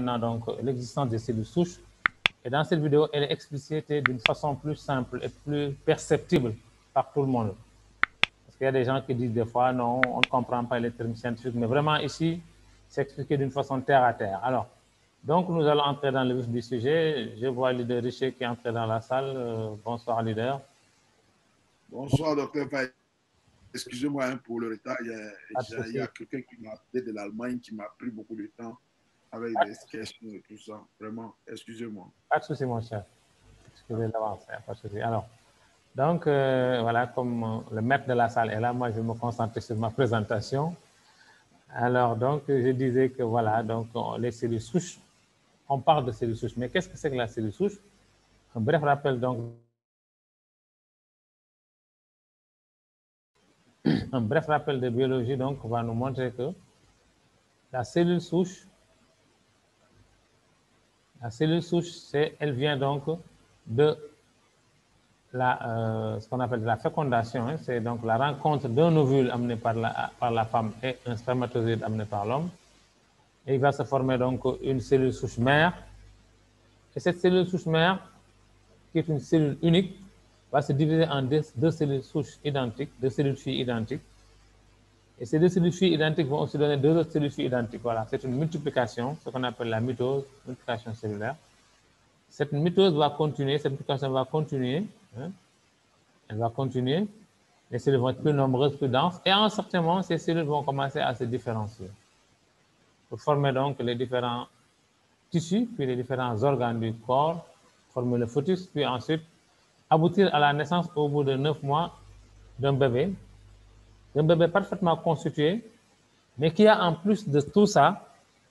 maintenant donc l'existence des cellules souches. Et dans cette vidéo, elle est explicitée d'une façon plus simple et plus perceptible par tout le monde. Parce qu'il y a des gens qui disent des fois, non, on ne comprend pas les termes scientifiques, mais vraiment ici, c'est expliqué d'une façon terre à terre. Alors, donc nous allons entrer dans le vif du sujet. Je vois Leader Richer qui est entré dans la salle. Bonsoir, Leader. Bonsoir, docteur Faye. Excusez-moi pour le retard. Il y a quelqu'un qui m'a appelé de l'Allemagne qui m'a pris beaucoup de temps avec des questions et tout ça. Vraiment, excusez-moi. Pas de souci, mon cher. Excusez d'avance, pas de souci. Alors, donc, voilà, comme le maître de la salle est là, moi, je vais me concentrer sur ma présentation. Alors, donc, je disais que voilà, donc, les cellules souches, on parle de cellules souches, mais qu'est-ce que c'est que la cellule souche? Un bref rappel, donc, un bref rappel de biologie, donc, va nous montrer que la cellule souche, elle vient donc de ce qu'on appelle la fécondation, hein, c'est donc la rencontre d'un ovule amené par la femme et un spermatozoïde amené par l'homme. Et il va se former donc une cellule souche mère. Et cette cellule souche mère, qui est une cellule unique, va se diviser en deux cellules souches identiques, deux cellules filles identiques. Et ces deux cellules filles identiques vont aussi donner deux autres cellules filles identiques. Voilà, c'est une multiplication, ce qu'on appelle la mitose, multiplication cellulaire. Cette mitose va continuer, cette multiplication va continuer. Hein, elle va continuer. Les cellules vont être plus nombreuses, plus denses. Et à un certain moment, ces cellules vont commencer à se différencier pour former donc les différents tissus, puis les différents organes du corps, former le fœtus, puis ensuite aboutir à la naissance au bout de 9 mois d'un bébé parfaitement constitué, mais qui a en plus de tout ça,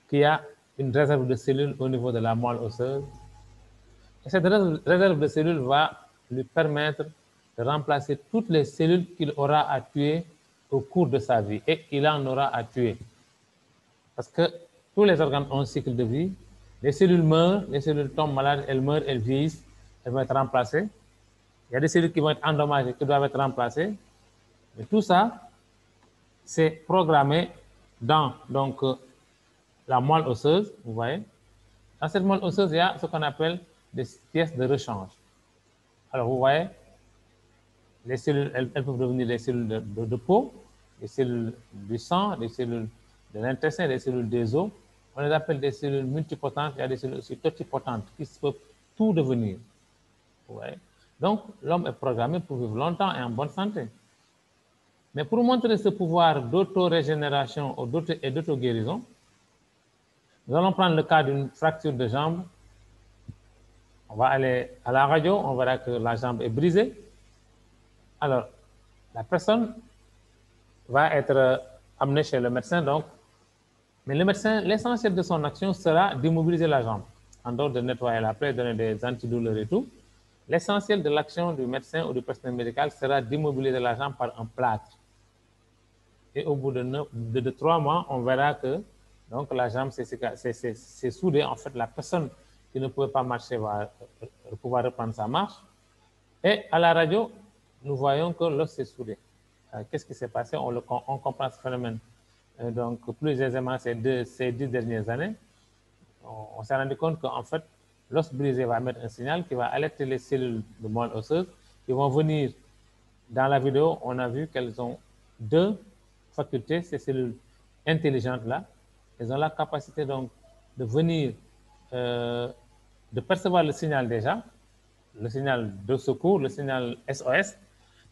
qui a une réserve de cellules au niveau de la moelle osseuse. Et cette réserve de cellules va lui permettre de remplacer toutes les cellules qu'il aura à tuer au cours de sa vie. Et il en aura à tuer. Parce que tous les organes ont un cycle de vie. Les cellules meurent, les cellules tombent malades, elles meurent, elles vieillissent, elles vont être remplacées. Il y a des cellules qui vont être endommagées, qui doivent être remplacées. Mais tout ça, c'est programmé dans donc, la moelle osseuse, vous voyez. Dans cette moelle osseuse, il y a ce qu'on appelle des pièces de rechange. Alors, vous voyez, les cellules, elles peuvent devenir des cellules de peau, des cellules du sang, des cellules de l'intestin, des cellules des os. On les appelle des cellules multipotentes. Il y a des cellules aussi totipotentes qui peuvent tout devenir. Vous voyez. Donc, l'homme est programmé pour vivre longtemps et en bonne santé. Mais pour montrer ce pouvoir d'auto-régénération et d'auto-guérison, nous allons prendre le cas d'une fracture de jambe. On va aller à la radio, on verra que la jambe est brisée. Alors, la personne va être amenée chez le médecin, donc. Mais le médecin, l'essentiel de son action sera d'immobiliser la jambe. En dehors de nettoyer la plaie, donner des antidouleurs et tout, l'essentiel de l'action du médecin ou du personnel médical sera d'immobiliser la jambe par un plâtre. Et au bout de 3 mois, on verra que donc, la jambe c'est soudé. En fait, la personne qui ne pouvait pas marcher va pouvoir reprendre sa marche. Et à la radio, nous voyons que l'os s'est soudé. Qu'est-ce qui s'est passé? On comprend ce phénomène. Donc, plus aisément ces 10 dernières années, on s'est rendu compte qu'en fait, l'os brisé va mettre un signal qui va alerter les cellules de moelle osseuse qui vont venir. Dans la vidéo, on a vu qu'elles ont deux facultés, ces cellules intelligentes-là. Elles ont la capacité donc de venir, de percevoir le signal déjà, le signal de secours, le signal SOS,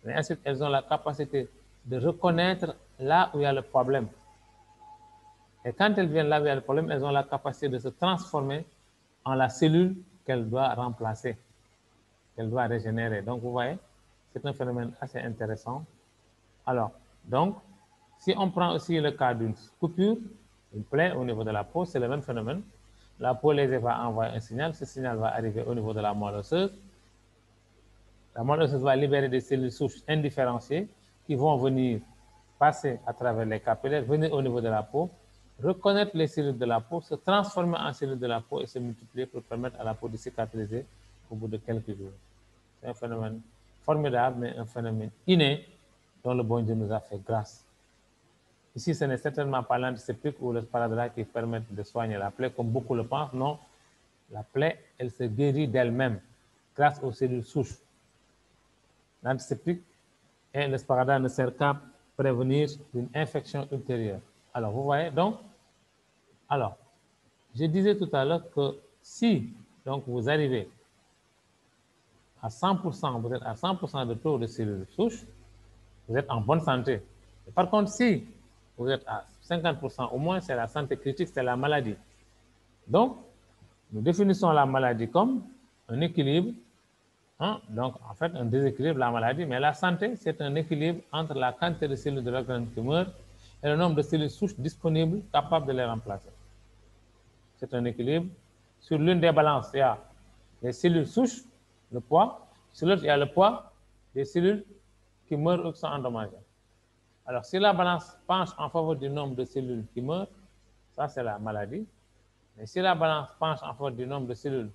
mais ensuite elles ont la capacité de reconnaître là où il y a le problème. Et quand elles viennent là où il y a le problème, elles ont la capacité de se transformer en la cellule qu'elles doivent remplacer, qu'elles doivent régénérer. Donc, vous voyez, c'est un phénomène assez intéressant. Alors, donc, si on prend aussi le cas d'une coupure, une plaie au niveau de la peau, c'est le même phénomène. La peau lésée va envoyer un signal, ce signal va arriver au niveau de la moelle osseuse. La moelle osseuse va libérer des cellules souches indifférenciées qui vont venir passer à travers les capillaires, venir au niveau de la peau, reconnaître les cellules de la peau, se transformer en cellules de la peau et se multiplier pour permettre à la peau de cicatriser au bout de quelques jours. C'est un phénomène formidable, mais un phénomène inné dont le bon Dieu nous a fait grâce. Ici, ce n'est certainement pas l'antiseptique ou le sparadrap qui permettent de soigner la plaie, comme beaucoup le pensent. Non, la plaie, elle se guérit d'elle-même grâce aux cellules souches. L'antiseptique et le sparadrap ne servent qu'à prévenir une infection ultérieure. Alors, vous voyez, donc, alors, je disais tout à l'heure que si donc, vous arrivez à 100%, vous êtes à 100% de taux de cellules souches, vous êtes en bonne santé. Et par contre, si vous êtes à 50%, au moins, c'est la santé critique, c'est la maladie. Donc, nous définissons la maladie comme un équilibre, hein, donc en fait un déséquilibre, la maladie, mais la santé, c'est un équilibre entre la quantité de cellules de l'organisme qui meurent et le nombre de cellules souches disponibles capables de les remplacer. C'est un équilibre. Sur l'une des balances, il y a les cellules souches, le poids. Sur l'autre, il y a le poids des cellules qui meurent ou qui sont endommagées. Alors, si la balance penche en faveur du nombre de cellules qui meurent, ça c'est la maladie. Mais si la balance penche en faveur du nombre de cellules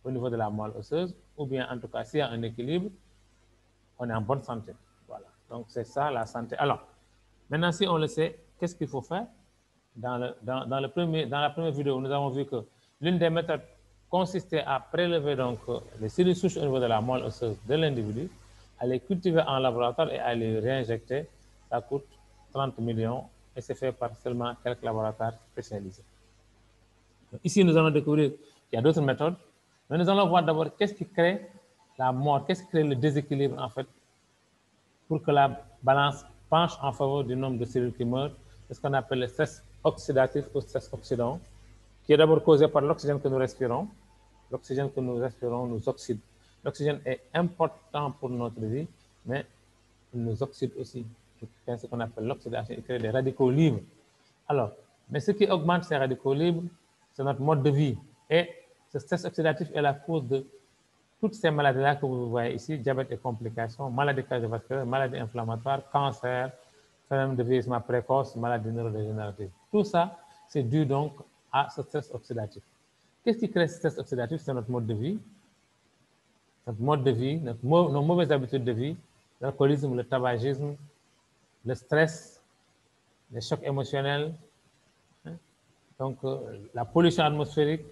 au niveau de la moelle osseuse, ou bien en tout cas s'il y a un équilibre, on est en bonne santé. Voilà. Donc c'est ça la santé. Alors, maintenant si on le sait, qu'est-ce qu'il faut faire? Dans la première vidéo, nous avons vu que l'une des méthodes consistait à prélever donc les cellules souches au niveau de la moelle osseuse de l'individu, à les cultiver en laboratoire et à les réinjecter. Ça coûte 30 millions et c'est fait par seulement quelques laboratoires spécialisés. Ici, nous allons découvrir qu'il y a d'autres méthodes, mais nous allons voir d'abord qu'est-ce qui crée la mort, qu'est-ce qui crée le déséquilibre en fait, pour que la balance penche en faveur du nombre de cellules qui meurent, c'est ce qu'on appelle le stress oxydatif ou stress oxydant, qui est d'abord causé par l'oxygène que nous respirons. L'oxygène que nous respirons nous oxyde. L'oxygène est important pour notre vie, mais il nous oxyde aussi. C'est ce qu'on appelle l'oxydation, il crée des radicaux libres. Alors, mais ce qui augmente ces radicaux libres, c'est notre mode de vie. Et ce stress oxydatif est la cause de toutes ces maladies-là que vous voyez ici, diabète et complications, maladies cardiovasculaires, maladies inflammatoires, cancer, phénomène de vieillissement précoce, maladies neurodégénératives. Tout ça, c'est dû donc à ce stress oxydatif. Qu'est-ce qui crée ce stress oxydatif? C'est notre mode de vie. Notre mode de vie, nos mauvaises habitudes de vie, l'alcoolisme, le tabagisme, le stress, les chocs émotionnels, donc la pollution atmosphérique,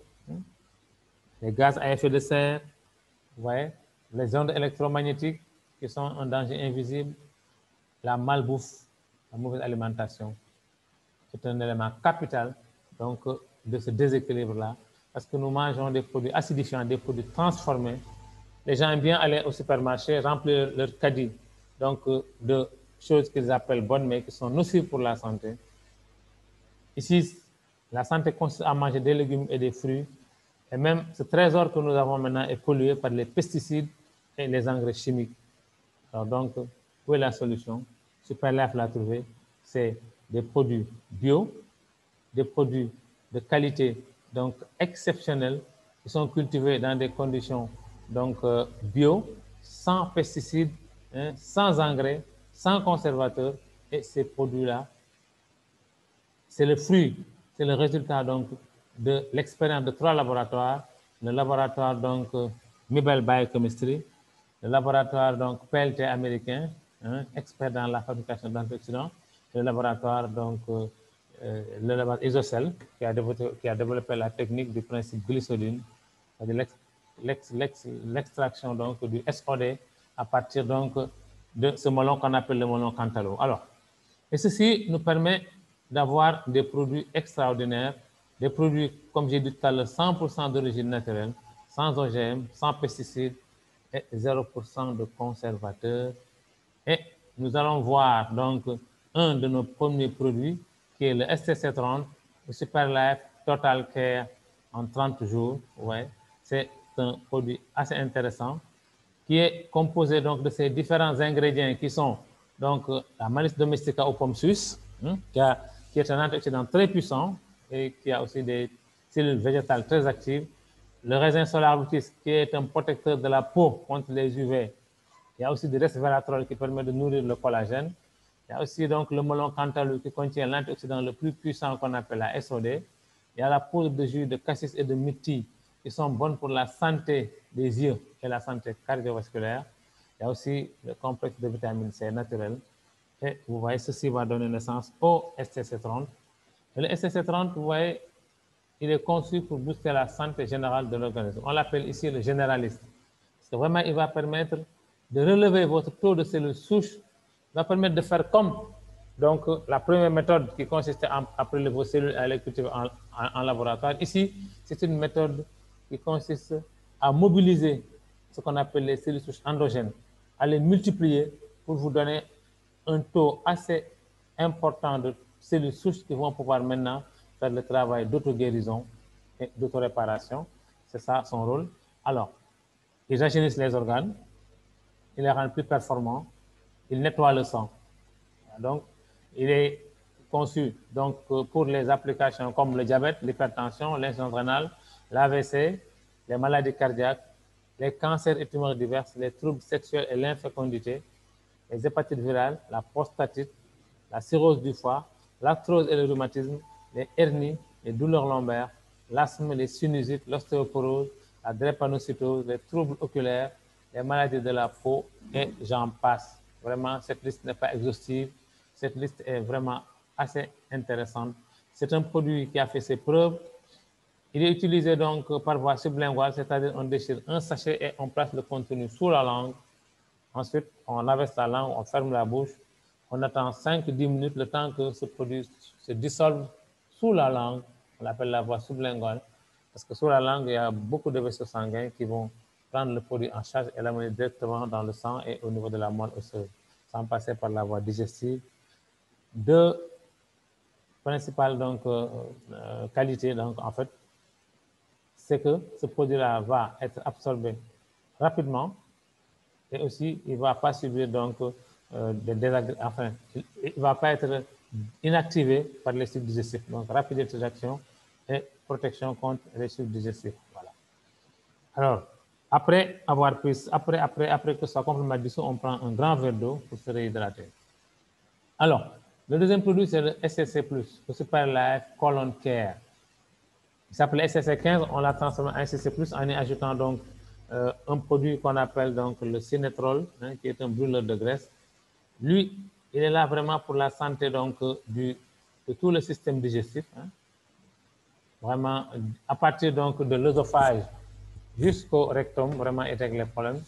les gaz à effet de serre, vous voyez, les ondes électromagnétiques qui sont un danger invisible, la malbouffe, la mauvaise alimentation. C'est un élément capital donc, de ce déséquilibre-là, parce que nous mangeons des produits acidifiants, des produits transformés. Les gens aiment bien aller au supermarché, remplir leur caddie donc, de choses qu'ils appellent bonnes, mais qui sont nocives pour la santé. Ici, la santé consiste à manger des légumes et des fruits. Et même ce trésor que nous avons maintenant est pollué par les pesticides et les engrais chimiques. Alors donc, où est la solution? Superlife l'a trouvé, c'est des produits bio, des produits de qualité donc exceptionnelle, qui sont cultivés dans des conditions donc bio, sans pesticides, hein, sans engrais, sans conservateurs. Et ces produits-là, c'est le fruit, c'est le résultat donc de l'expérience de 3 laboratoires, le laboratoire donc Mibel Biochemistry, le laboratoire donc PLT américain, hein, expert dans la fabrication d'antioxydants, le laboratoire donc le laboratoire Isocell qui a développé la technique du principe glycéline, l'extraction donc du SOD à partir donc de ce melon qu'on appelle le melon cantaloupe. Alors, et ceci nous permet d'avoir des produits extraordinaires, des produits, comme j'ai dit tout à l'heure, 100% d'origine naturelle, sans OGM, sans pesticides et 0% de conservateurs. Et nous allons voir donc un de nos premiers produits qui est le STC30, le Superlife Total Care en 30 jours. Ouais. C'est un produit assez intéressant qui est composé donc de ces différents ingrédients qui sont donc la Malis domestica aux pommes suisses, qui est un antioxydant très puissant et qui a aussi des cellules végétales très actives. Le raisin solar luteus, qui est un protecteur de la peau contre les UV. Il y a aussi du resveratrol qui permet de nourrir le collagène. Il y a aussi donc le melon cantaloupe qui contient l'antioxydant le plus puissant qu'on appelle la SOD. Il y a la poudre de jus de cassis et de myrtille qui sont bonnes pour la santé des yeux et la santé cardiovasculaire. Il y a aussi le complexe de vitamine C naturel. Et vous voyez, ceci va donner naissance au STC30. Et le STC30, vous voyez, il est conçu pour booster la santé générale de l'organisme. On l'appelle ici le généraliste. Parce que vraiment, il va permettre de relever votre taux de cellules souches, il va permettre de faire comme donc, la première méthode qui consistait à prélever vos cellules et à les cultiver en laboratoire. Ici, c'est une méthode qui consiste à mobiliser ce qu'on appelle les cellules souches endogènes, à les multiplier pour vous donner un taux assez important de cellules souches qui vont pouvoir maintenant faire le travail d'auto-guérison et d'auto-réparation. C'est ça son rôle. Alors, ils rajeunissent les organes, ils les rendent plus performants, ils nettoient le sang. Donc, il est conçu donc, pour les applications comme le diabète, l'hypertension, l'insuffisance rénale, l'AVC, les maladies cardiaques, les cancers et tumeurs diverses, les troubles sexuels et l'infécondité, les hépatites virales, la prostatite, la cirrhose du foie, l'arthrose et le rhumatisme, les hernies, les douleurs lombaires, l'asthme, les sinusites, l'ostéoporose, la drépanocytose, les troubles oculaires, les maladies de la peau et j'en passe. Vraiment, cette liste n'est pas exhaustive. Cette liste est vraiment assez intéressante. C'est un produit qui a fait ses preuves. Il est utilisé donc par voie sublinguale, c'est-à-dire on déchire un sachet et on place le contenu sous la langue. Ensuite, on abaisse la langue, on ferme la bouche. On attend 5-10 minutes le temps que ce produit se dissolve sous la langue. On l'appelle la voie sublinguale. Parce que sous la langue, il y a beaucoup de vaisseaux sanguins qui vont prendre le produit en charge et l'amener directement dans le sang et au niveau de la moelle osseuse, sans passer par la voie digestive. Deux principales donc, qualités, donc, en fait, c'est que ce produit-là va être absorbé rapidement et aussi il ne va pas subir donc, des désagréments, enfin, il ne va pas être inactivé par les sucs digestifs. Donc, rapidité d'action et protection contre les sucs digestifs. Voilà. Alors, après avoir pris, après que ça complètement dissous, on prend un grand verre d'eau pour se réhydrater. Alors, le deuxième produit, c'est le SCC+, le Super Life Colon Care. Il s'appelle SCC15, on l'a transformé en SCC+, en y ajoutant donc un produit qu'on appelle donc le Cinetrol, hein, qui est un brûleur de graisse. Lui, il est là vraiment pour la santé donc, de tout le système digestif. Hein. Vraiment, à partir donc de l'œsophage jusqu'au rectum, vraiment, il règle les problèmes.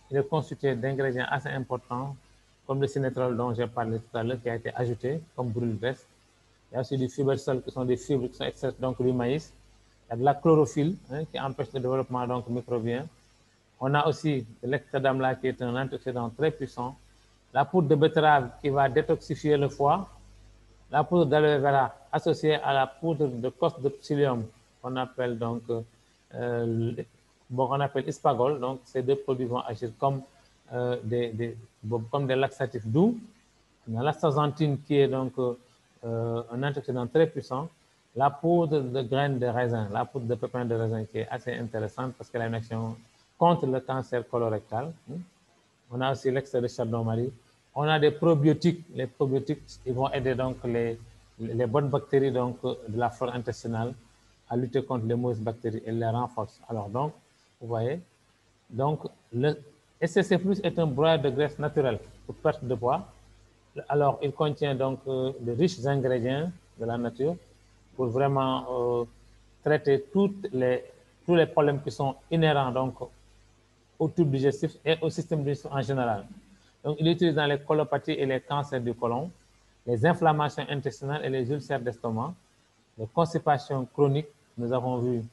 Il est constitué d'ingrédients assez importants, comme le cinétrol dont j'ai parlé tout à l'heure, qui a été ajouté comme brûle-graisse. Il y a aussi du fibersol, qui sont des fibres qui sont extraites donc, du maïs. Il y a de la chlorophylle, hein, qui empêche le développement donc, microbien. On a aussi l'extrait d'amla, qui est un antioxydant très puissant. La poudre de betterave, qui va détoxifier le foie. La poudre d'aloe vera associée à la poudre de coste de psyllium, qu'on appelle donc qu'on appelle Ispagol. Donc, ces deux produits vont agir comme, comme des laxatifs doux. On a l'astaxanthine qui est donc un antioxydant très puissant. La poudre de graines de raisin, la poudre de pépins de raisin qui est assez intéressante parce qu'elle a une action contre le cancer colorectal. On a aussi l'extrait de chardon-marie. On a des probiotiques. Les probiotiques, ils vont aider donc les bonnes bactéries donc, de la flore intestinale à lutter contre les mauvaises bactéries et les renforcent. Alors donc, vous voyez, donc le SCC+ est un broyeur de graisse naturel pour perte de poids. Alors, il contient donc de riches ingrédients de la nature pour vraiment traiter tous les problèmes qui sont inhérents donc, au tube digestif et au système digestif en général. Donc, il est utilisé dans les colopathies et les cancers du côlon, les inflammations intestinales et les ulcères d'estomac, les constipations chroniques. Nous avons vu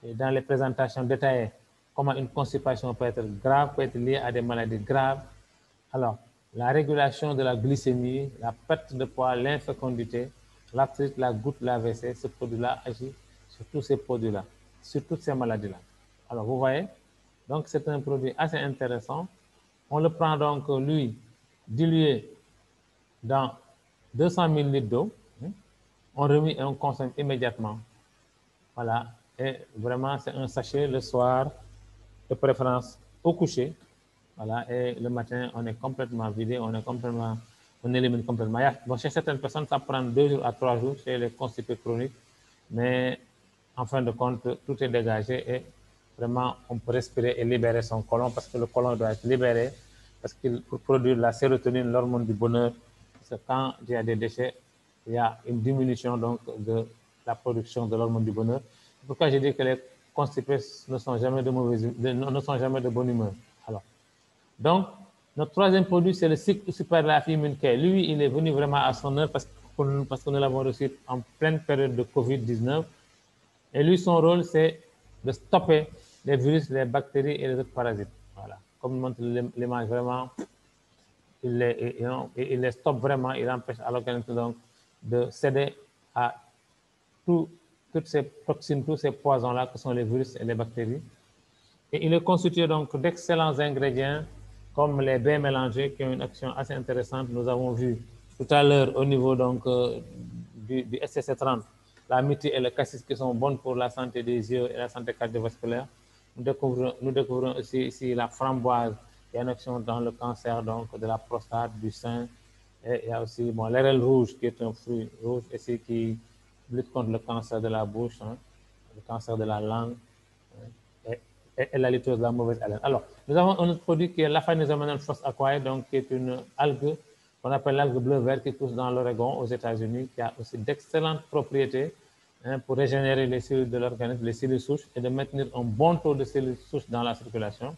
dans les présentations détaillées comment une constipation peut être grave, peut être liée à des maladies graves. Alors, la régulation de la glycémie, la perte de poids, l'infécondité, l'arthrite, la goutte, l'AVC, ce produit-là agit sur tous ces produits-là, sur toutes ces maladies-là. Alors, vous voyez, donc c'est un produit assez intéressant. On le prend donc, lui, dilué dans 200 000 litres d'eau. On remet et on consomme immédiatement. Voilà. Et vraiment, c'est un sachet le soir, de préférence au coucher. Voilà. Et le matin, on est complètement vidé, on élimine complètement. Bon, chez certaines personnes, ça prend 2 jours à 3 jours chez les constipés chroniques. Mais en fin de compte, tout est dégagé et vraiment, on peut respirer et libérer son côlon parce que le côlon doit être libéré parce qu'il pour produire la sérotonine, l'hormone du bonheur, Parce que quand il y a des déchets, il y a une diminution donc de la production de l'hormone du bonheur. C'est pourquoi je dis que les constipés ne sont jamais ne sont jamais de bonne humeur. Alors, donc, notre troisième produit, c'est le cycle Super Life Immune Care. Lui, il est venu vraiment à son heure parce que nous l'avons reçu en pleine période de COVID-19. Et lui, son rôle, c'est de stopper les virus, les bactéries et les autres parasites. Voilà. Comme montre l'image, vraiment, il les stoppe vraiment, il empêche à l'organisme donc de céder à toutes ces toxines, tous ces poisons-là que sont les virus et les bactéries. Et il est constitué donc d'excellents ingrédients comme les baies mélangées qui ont une action assez intéressante. Nous avons vu tout à l'heure au niveau donc, du SCC30, la myrtille et le cassis qui sont bonnes pour la santé des yeux et la santé cardiovasculaire. Nous découvrons aussi ici la framboise qui a une action dans le cancer donc, de la prostate, du sein. Et il y a aussi bon, l'érel rouge qui est un fruit rouge ici qui lutte contre le cancer de la bouche, hein, le cancer de la langue. Et la litose de la mauvaise haleine. Alors, nous avons un autre produit qui est l'Aphanesomenone Frost Acquire, donc qui est une algue qu'on appelle l'algue bleu-vert qui pousse dans l'Oregon aux États-Unis, qui a aussi d'excellentes propriétés hein, pour régénérer les cellules de l'organisme, les cellules souches, et de maintenir un bon taux de cellules souches dans la circulation.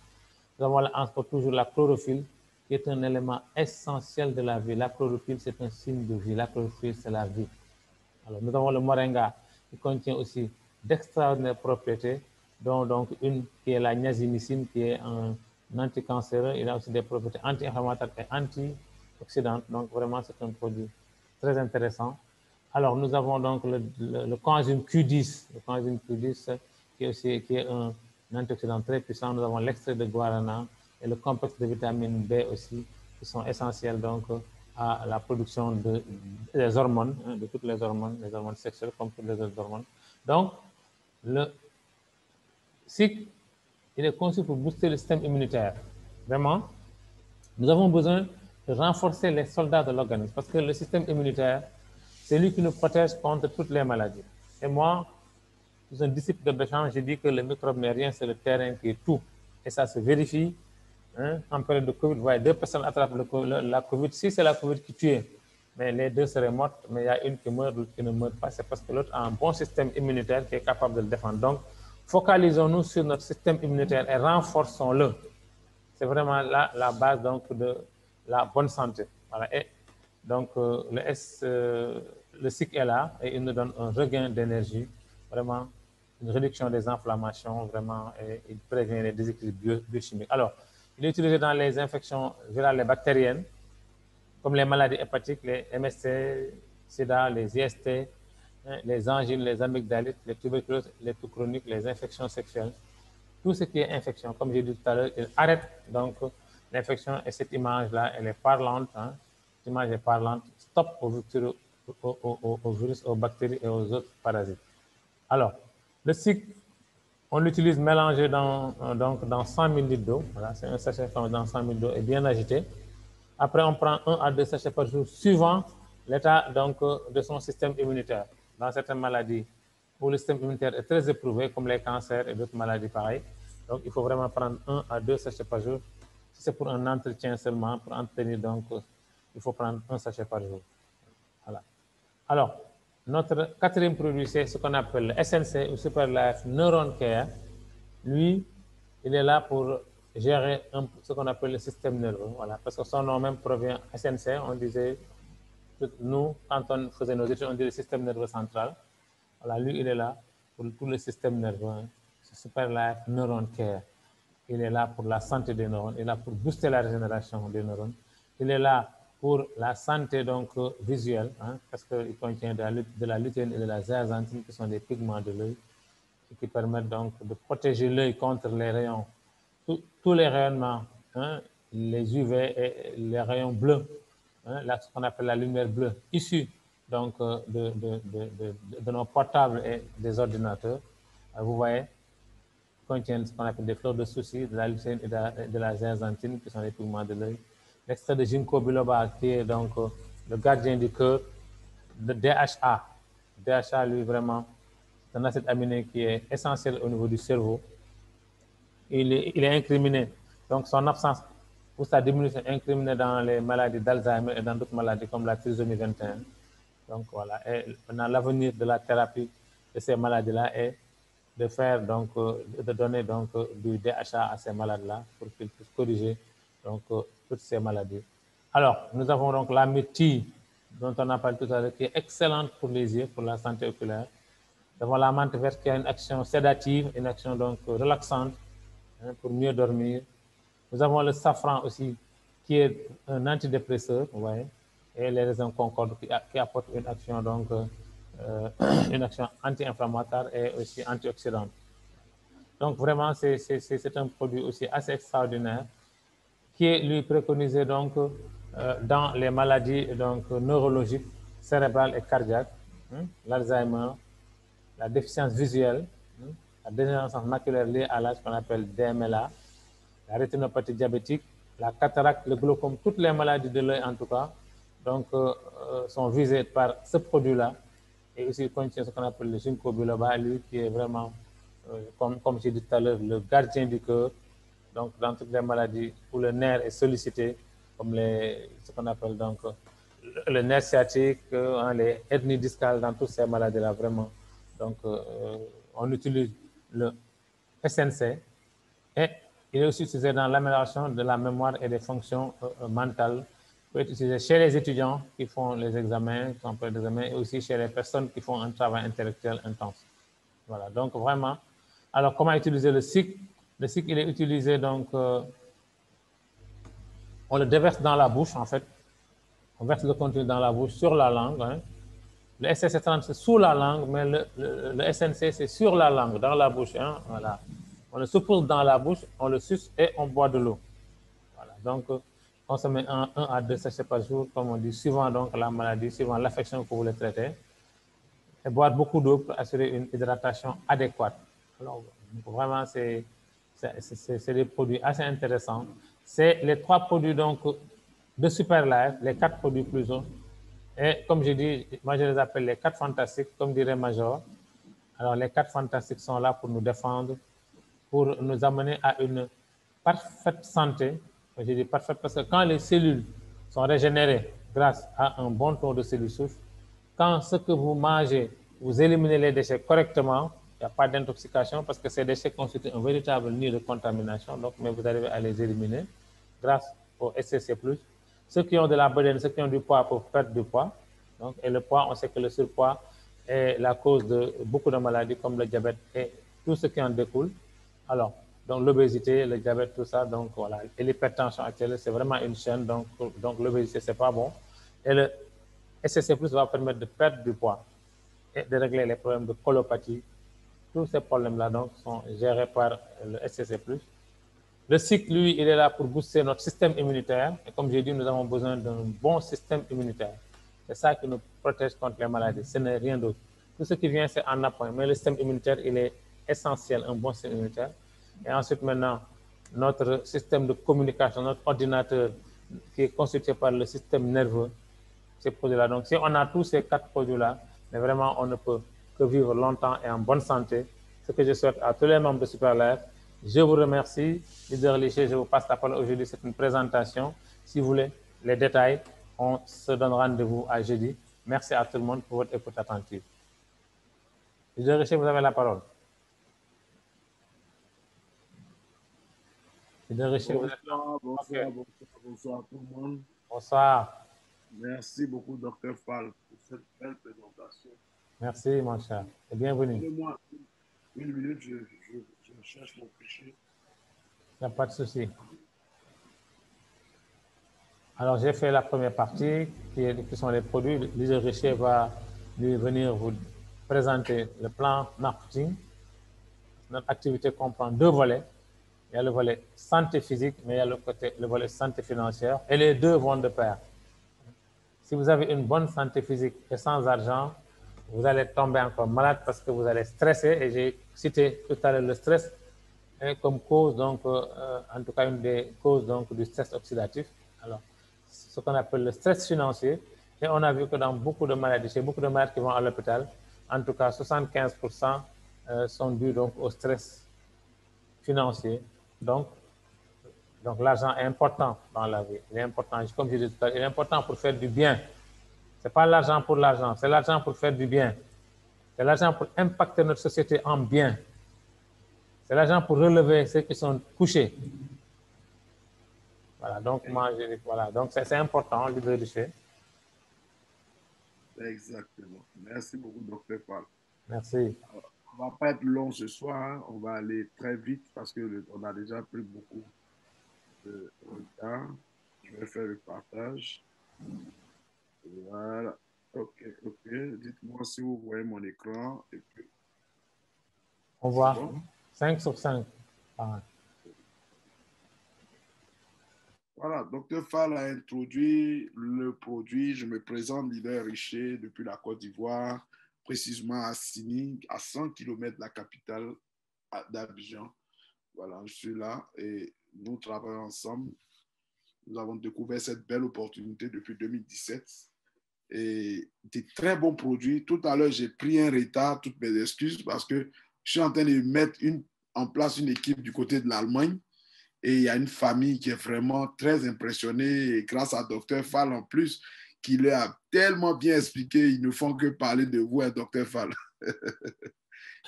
Nous avons toujours la chlorophylle, qui est un élément essentiel de la vie. La chlorophylle, c'est un signe de vie. La chlorophylle, c'est la vie. Alors, nous avons le moringa, qui contient aussi d'extraordinaires propriétés, dont donc une qui est la niazinicine, qui est un anticancéreux. Il a aussi des propriétés anti-inflammatoires et antioxydantes. Donc, vraiment, c'est un produit très intéressant. Alors, nous avons donc le coenzyme Q10, le coenzyme Q10 qui est un antioxydant très puissant. Nous avons l'extrait de guarana et le complexe de vitamine B aussi, qui sont essentiels donc à la production des hormones, hein, de toutes les hormones sexuelles comme toutes les autres hormones. Donc, le cycle, il est conçu pour booster le système immunitaire. Vraiment, nous avons besoin de renforcer les soldats de l'organisme parce que le système immunitaire, c'est lui qui nous protège contre toutes les maladies. Et moi, je suis un disciple de Béchamp, j'ai dit que le microbe n'est rien, c'est le terrain qui est tout. Et ça se vérifie. Hein, en période de Covid, vous voyez, 2 personnes attrapent la Covid. Si c'est la Covid qui tue, mais les 2 seraient mortes, mais il y a une qui meurt, l'autre qui ne meurt pas. C'est parce que l'autre a un bon système immunitaire qui est capable de le défendre. Donc, focalisons-nous sur notre système immunitaire et renforçons-le. C'est vraiment la base donc, de la bonne santé. Voilà. Et donc, le cycle est là et il nous donne un regain d'énergie, vraiment une réduction des inflammations, vraiment, et il prévient les déséquilibres biochimiques. Alors, il est utilisé dans les infections virales et bactériennes, comme les maladies hépatiques, les MST, SIDA, les IST, les angines, les amygdalites, les tuberculoses, les toux chroniques, les infections sexuelles. Tout ce qui est infection, comme j'ai dit tout à l'heure, il arrête donc l'infection et cette image-là, elle est parlante. Hein. Cette image est parlante. Stop aux virus, aux bactéries et aux autres parasites. Alors, le cycle, on l'utilise mélangé dans 100 000 litres d'eau. Voilà, c'est un sachet dans 100 000 d'eau et bien agité. Après, on prend 1 à 2 sachets par jour, suivant l'état de son système immunitaire. Dans certaines maladies où le système immunitaire est très éprouvé, comme les cancers et d'autres maladies pareilles. Donc, il faut vraiment prendre 1 à 2 sachets par jour. Si c'est pour un entretien seulement, pour entretenir, donc, il faut prendre 1 sachet par jour. Voilà. Alors, notre quatrième produit, c'est ce qu'on appelle le SNC, ou Super Life Neuron Care. Lui, il est là pour gérer ce qu'on appelle le système nerveux. Voilà, parce que son nom même provient SNC. On disait, nous, quand on faisait nos études, on disait le système nerveux central. Voilà, lui, il est là pour tout le système nerveux. Hein. C'est Super Life Neuron Care. Il est là pour la santé des neurones. Il est là pour booster la régénération des neurones. Il est là pour la santé donc visuelle, hein, parce qu'il contient de la lutéine et de la zeaxanthine qui sont des pigments de l'œil et qui permettent donc de protéger l'œil contre les rayons, tous les rayonnements, hein, les UV et les rayons bleus, hein, ce qu'on appelle la lumière bleue, issue donc de nos portables et des ordinateurs. Vous voyez, contiennent ce qu'on appelle des fleurs de souci, de la lutéine et de la zeaxanthine qui sont les pigments de l'œil. L'extrait de ginkgo biloba qui est donc le gardien du cœur, le DHA. DHA, lui, vraiment, c'est un acide aminé qui est essentiel au niveau du cerveau. Il est incriminé. Donc, son absence où sa diminution est incriminée dans les maladies d'Alzheimer et dans d'autres maladies comme la trisomie 21. Donc voilà, et maintenant l'avenir de la thérapie de ces maladies-là est de faire donc, de donner donc du DHA à ces malades-là pour qu'ils puissent corriger donc toutes ces maladies. Alors, nous avons donc la méthie dont on a parlé tout à l'heure qui est excellente pour les yeux, pour la santé oculaire. Nous avons la menthe verte qui a une action sédative, une action donc relaxante hein, pour mieux dormir. Nous avons le safran aussi qui est un antidépresseur, vous voyez, et les raisins concorde qui apportent une action donc une action anti-inflammatoire et aussi antioxydante. Donc vraiment, c'est un produit aussi assez extraordinaire qui est lui préconisé donc dans les maladies donc neurologiques, cérébrales et cardiaques, hein, l'Alzheimer, la déficience visuelle, hein, la dégénérescence maculaire liée à l'âge qu'on appelle DMLA, la rétinopathie diabétique, la cataracte, le glaucome, toutes les maladies de l'œil en tout cas, donc sont visées par ce produit-là. Et aussi, il contient ce qu'on appelle le ginkgo biloba, lui qui est vraiment, comme j'ai dit tout à l'heure, le gardien du cœur. Donc, dans toutes les maladies où le nerf est sollicité, comme ce qu'on appelle donc le nerf sciatique, les hernies discales, dans toutes ces maladies-là, vraiment. Donc, on utilise le SNC et il est aussi utilisé dans l'amélioration de la mémoire et des fonctions mentales. Il peut être utilisé chez les étudiants qui font les examens, qui sont prêts d'examen, et aussi chez les personnes qui font un travail intellectuel intense. Voilà, donc vraiment. Alors, comment utiliser le SIC? Le SIC, il est utilisé donc, on le déverse dans la bouche en fait. On verse le contenu dans la bouche sur la langue. Hein. Le SSC30, c'est sous la langue, mais le SNC, c'est sur la langue, dans la bouche. Hein, voilà. On le suppose dans la bouche, on le suce et on boit de l'eau. Voilà. Donc, consommer 1 à 2 sachets par jour, comme on dit, suivant donc la maladie, suivant l'affection que vous voulez traiter. Et boire beaucoup d'eau pour assurer une hydratation adéquate. Alors, vraiment, c'est des produits assez intéressants. C'est les 3 produits donc, de Super Life, les 4 produits plus haut. Et comme je dis, moi je les appelle les 4 fantastiques, comme dirait Major. Alors les 4 fantastiques sont là pour nous défendre, pour nous amener à une parfaite santé. Je dis parfaite parce que quand les cellules sont régénérées grâce à un bon taux de cellules souches, quand ce que vous mangez, vous éliminez les déchets correctement, il n'y a pas d'intoxication parce que ces déchets constituent un véritable nid de contamination, donc, mais vous arrivez à les éliminer grâce au SCC+. Ceux qui ont de la bedaine, ceux qui ont du poids peuvent perdre du poids. Donc, et le poids, on sait que le surpoids est la cause de beaucoup de maladies comme le diabète et tout ce qui en découle. Alors, donc l'obésité, le diabète, tout ça, donc voilà. Et l'hypertension actuelle, c'est vraiment une chaîne, donc l'obésité, c'est pas bon. Et le SCC+, va permettre de perdre du poids et de régler les problèmes de colopathie. Tous ces problèmes-là donc sont gérés par le SCC+. Le cycle, lui, il est là pour booster notre système immunitaire. Et comme j'ai dit, nous avons besoin d'un bon système immunitaire. C'est ça qui nous protège contre les maladies. Ce n'est rien d'autre. Tout ce qui vient, c'est en appoint. Mais le système immunitaire, il est essentiel, un bon système immunitaire. Et ensuite, maintenant, notre système de communication, notre ordinateur, qui est constitué par le système nerveux, ces produits-là. Donc, si on a tous ces 4 produits-là, mais vraiment, on ne peut que vivre longtemps et en bonne santé. Ce que je souhaite à tous les membres de Super Life. Je vous remercie. Leader Liché, je vous passe la parole aujourd'hui. C'est une présentation. Si vous voulez les détails, on se donne rendez-vous à jeudi. Merci à tout le monde pour votre écoute attentive. Leader Liché, vous avez la parole. Leader Liché, vous êtes là. Bonsoir tout le monde. Bonsoir. Merci beaucoup, Dr. Fall, pour cette belle présentation. Merci, mon cher. Et bienvenue. Donnez-moi une minute, je cherche mon fichier. Il n'y a pas de souci. Alors, j'ai fait la première partie, qui sont les produits. Leader Richer va venir vous présenter le plan marketing. Notre activité comprend 2 volets. Il y a le volet santé physique, mais il y a le volet santé financière. Et les 2 vont de pair. Si vous avez une bonne santé physique et sans argent, vous allez tomber encore malade parce que vous allez stresser. Et j'ai cité tout à l'heure le stress comme cause, donc, en tout cas, une des causes donc, du stress oxydatif. Alors, ce qu'on appelle le stress financier. Et on a vu que dans beaucoup de maladies, chez beaucoup de malades qui vont à l'hôpital, en tout cas, 75% sont dus donc, au stress financier. Donc, Donc l'argent est important dans la vie. Il est important, comme je disais tout à l'heure, il est important pour faire du bien. Ce n'est pas l'argent pour l'argent, c'est l'argent pour faire du bien. C'est l'argent pour impacter notre société en bien. C'est l'argent pour relever ceux qui sont couchés. Voilà, donc moi, voilà, donc c'est important, l'idée du chef. Exactement. Merci beaucoup, docteur Fall. Merci. Alors, on ne va pas être long ce soir, hein. On va aller très vite parce qu'on a déjà pris beaucoup de temps. Je vais faire le partage. Voilà. OK, OK. Dites-moi si vous voyez mon écran. Et puis... On voit bon? 5 sur 5. Ah. Voilà, Dr Fall a introduit le produit. Je me présente, leader Richer, depuis la Côte d'Ivoire, précisément à Sini, à 100 km de la capitale d'Abidjan. Voilà, je suis là et nous travaillons ensemble. Nous avons découvert cette belle opportunité depuis 2017 et des très bons produits. Tout à l'heure, j'ai pris un retard, toutes mes excuses, parce que je suis en train de mettre en place une équipe du côté de l'Allemagne. Et il y a une famille qui est vraiment très impressionnée, et grâce à Dr Fall en plus, qui leur a tellement bien expliqué, ils ne font que parler de vous, hein, Dr Fall.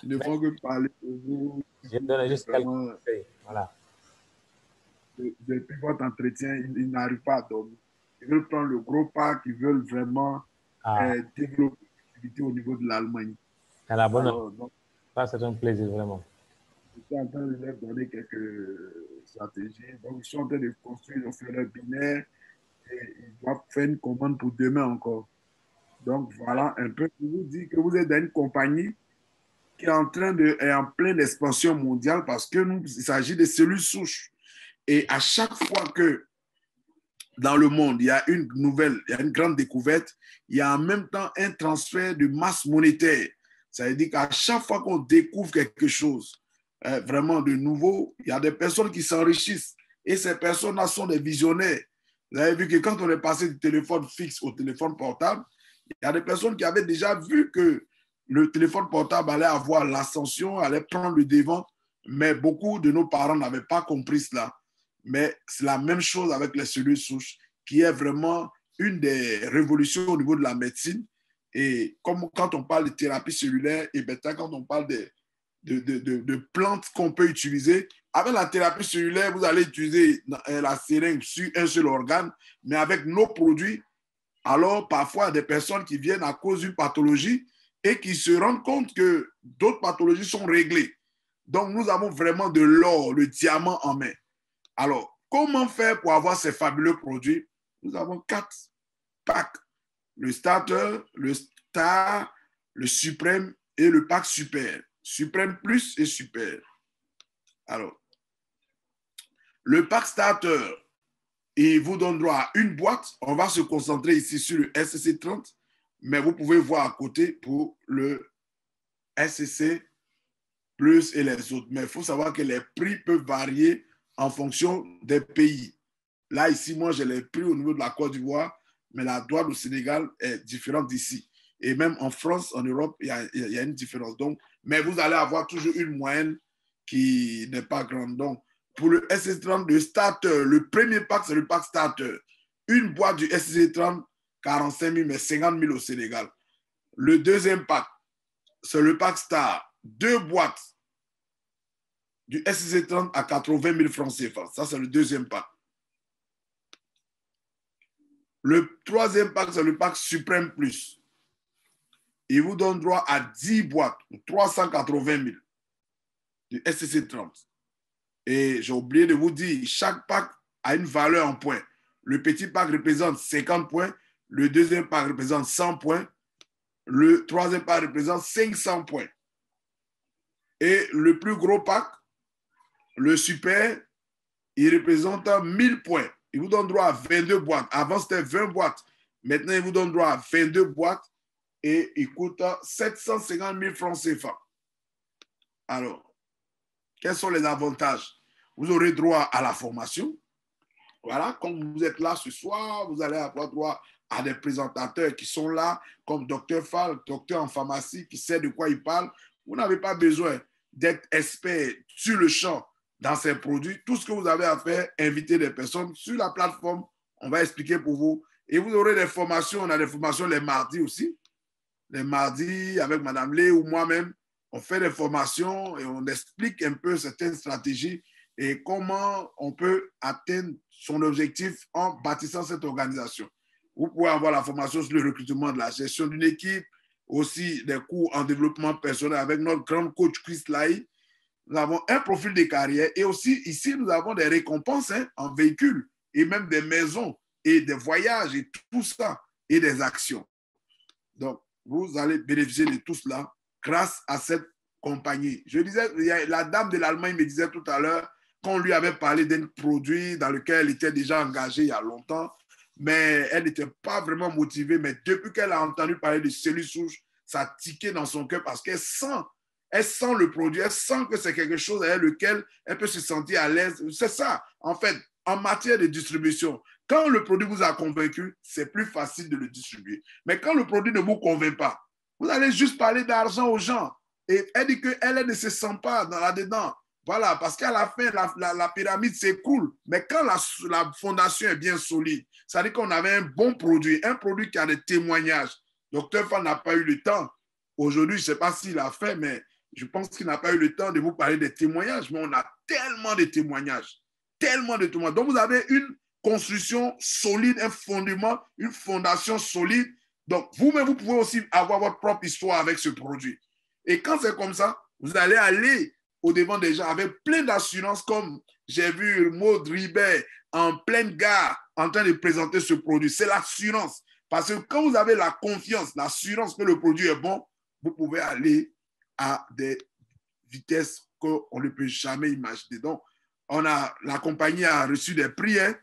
Ils ne font que parler de vous. Je donne juste quelques conseils. Voilà. Depuis votre entretien, ils n'arrivent pas à dormir. Ils veulent prendre le gros pack, ils veulent vraiment développer l'activité au niveau de l'Allemagne. C'est la bonne. Donc, ça, c'est un plaisir, vraiment. Je suis en train de leur donner quelques stratégies. Donc, ils sont en train de construire le fleur binaire et ils doivent faire une commande pour demain encore. Donc, voilà un peu. Je vous dis que vous êtes dans une compagnie qui est en pleine expansion mondiale parce que il s'agit de cellules souches. Et à chaque fois que dans le monde, il y a une grande découverte, il y a en même temps un transfert de masse monétaire. Ça veut dire qu'à chaque fois qu'on découvre quelque chose vraiment de nouveau, il y a des personnes qui s'enrichissent. Et ces personnes-là sont des visionnaires. Vous avez vu que quand on est passé du téléphone fixe au téléphone portable, il y a des personnes qui avaient déjà vu que le téléphone portable allait avoir l'ascension, allait prendre le devant, mais beaucoup de nos parents n'avaient pas compris cela. Mais c'est la même chose avec les cellules souches, qui est vraiment une des révolutions au niveau de la médecine. Et comme quand on parle de thérapie cellulaire, et bien quand on parle de plantes qu'on peut utiliser, avec la thérapie cellulaire, vous allez utiliser la seringue sur un seul organe, mais avec nos produits, alors parfois des personnes qui viennent à cause d'une pathologie et qui se rendent compte que d'autres pathologies sont réglées. Donc nous avons vraiment de l'or, le diamant en main. Alors, comment faire pour avoir ces fabuleux produits? Nous avons 4 packs. Le starter, le star, le suprême et le pack super. Suprême plus et super. Alors, le pack starter, il vous donne droit à une boîte. On va se concentrer ici sur le SCC30, mais vous pouvez voir à côté pour le SCC plus et les autres. Mais il faut savoir que les prix peuvent varier en fonction des pays. Là, ici, moi, j'ai les prix au niveau de la Côte d'Ivoire, mais la douane au Sénégal est différente d'ici. Et même en France, en Europe, il y a une différence. Donc, mais vous allez avoir toujours une moyenne qui n'est pas grande. Donc, pour le SC30, le starter, le premier pack, c'est le pack starter. Une boîte du SC30, 45 000, mais 50 000 au Sénégal. Le deuxième pack, c'est le pack star. 2 boîtes du SC30 à 80 000 francs CFA. Ça, c'est le deuxième pack. Le troisième pack, c'est le pack Suprême Plus. Il vous donne droit à 10 boîtes, 380 000 du SCC30. Et j'ai oublié de vous dire, chaque pack a une valeur en points. Le petit pack représente 50 points, le deuxième pack représente 100 points, le troisième pack représente 500 points. Et le plus gros pack, le super, il représente 1000 points. Il vous donne droit à 22 boîtes. Avant, c'était 20 boîtes. Maintenant, il vous donne droit à 22 boîtes et il coûte 750 000 francs CFA. Alors, quels sont les avantages? Vous aurez droit à la formation. Voilà, comme vous êtes là ce soir, vous allez avoir droit à des présentateurs qui sont là, comme Dr Fall, docteur en pharmacie, qui sait de quoi il parle. Vous n'avez pas besoin d'être expert sur le champ dans ces produits. Tout ce que vous avez à faire, inviter des personnes sur la plateforme. On va expliquer pour vous. Et vous aurez des formations. On a des formations les mardis aussi. Les mardis, avec Madame Lé ou moi-même, on fait des formations et on explique un peu certaines stratégies et comment on peut atteindre son objectif en bâtissant cette organisation. Vous pouvez avoir la formation sur le recrutement de la gestion d'une équipe, aussi des cours en développement personnel avec notre grand coach Chris Lai. Nous avons un profil de carrière et aussi ici, nous avons des récompenses en véhicules et même des maisons et des voyages et tout ça et des actions. Donc, vous allez bénéficier de tout cela grâce à cette compagnie. Je disais, la dame de l'Allemagne me disait tout à l'heure qu'on lui avait parlé d'un produit dans lequel elle était déjà engagée il y a longtemps, mais elle n'était pas vraiment motivée. Mais depuis qu'elle a entendu parler de cellules souches, ça a tiqué dans son cœur parce qu'elle sent le produit, elle sent que c'est quelque chose avec lequel elle peut se sentir à l'aise. C'est ça, en fait, en matière de distribution. Quand le produit vous a convaincu, c'est plus facile de le distribuer. Mais quand le produit ne vous convainc pas, vous allez juste parler d'argent aux gens. Et elle dit qu'elle ne se sent pas là-dedans. Voilà, parce qu'à la fin, la pyramide s'écroule. Mais quand la fondation est bien solide, ça veut dire qu'on avait un bon produit, un produit qui a des témoignages. Dr. Fall n'a pas eu le temps. Aujourd'hui, je ne sais pas s'il a fait, mais je pense qu'il n'a pas eu le temps de vous parler des témoignages. Mais on a tellement de témoignages. Tellement de témoignages. Donc, vous avez une construction solide, un fondement, une fondation solide. Donc, vous-même, vous pouvez aussi avoir votre propre histoire avec ce produit. Et quand c'est comme ça, vous allez aller au-devant des gens avec plein d'assurance, comme j'ai vu Maud Ribet en pleine gare en train de présenter ce produit. C'est l'assurance. Parce que quand vous avez la confiance, l'assurance que le produit est bon, vous pouvez aller à des vitesses qu'on ne peut jamais imaginer. Donc, la compagnie a reçu des prix. Elle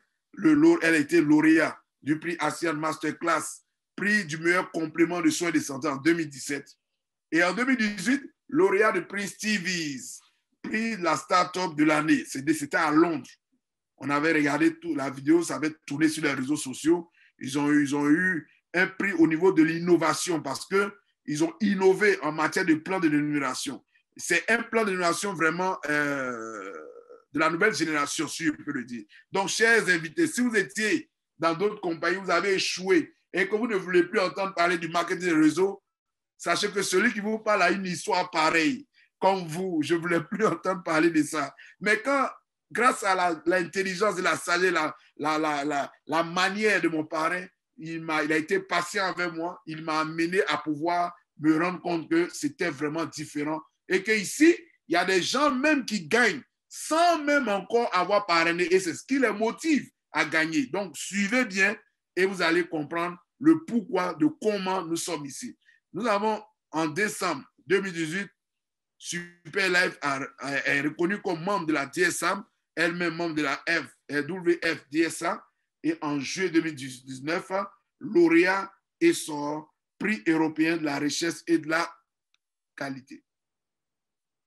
a été lauréat du prix ASEAN Masterclass, prix du meilleur complément de soins de santé en 2017. Et en 2018, lauréat du prix Stevie's, prix de la start-up de l'année. C'était à Londres. On avait regardé la vidéo, ça avait tourné sur les réseaux sociaux. Ils ont eu un prix au niveau de l'innovation parce qu'ils ont innové en matière de plan de rémunération. C'est un plan de rémunération vraiment de la nouvelle génération, si je peux le dire. Donc, chers invités, si vous étiez dans d'autres compagnies, vous avez échoué et que vous ne voulez plus entendre parler du marketing de réseau, sachez que celui qui vous parle a une histoire pareille. Comme vous, je ne voulais plus entendre parler de ça. Mais quand, grâce à l'intelligence et la sagesse, la manière de mon parrain, il a été patient avec moi. Il m'a amené à pouvoir me rendre compte que c'était vraiment différent. Et qu'ici, il y a des gens même qui gagnent sans même encore avoir parrainé. Et c'est ce qui les motive à gagner. Donc, suivez bien et vous allez comprendre le pourquoi de comment nous sommes ici. Nous avons, en décembre 2018, Superlife est reconnue comme membre de la DSA, elle-même membre de la WF DSA, et en juillet 2019, lauréat et son prix européen de la richesse et de la qualité.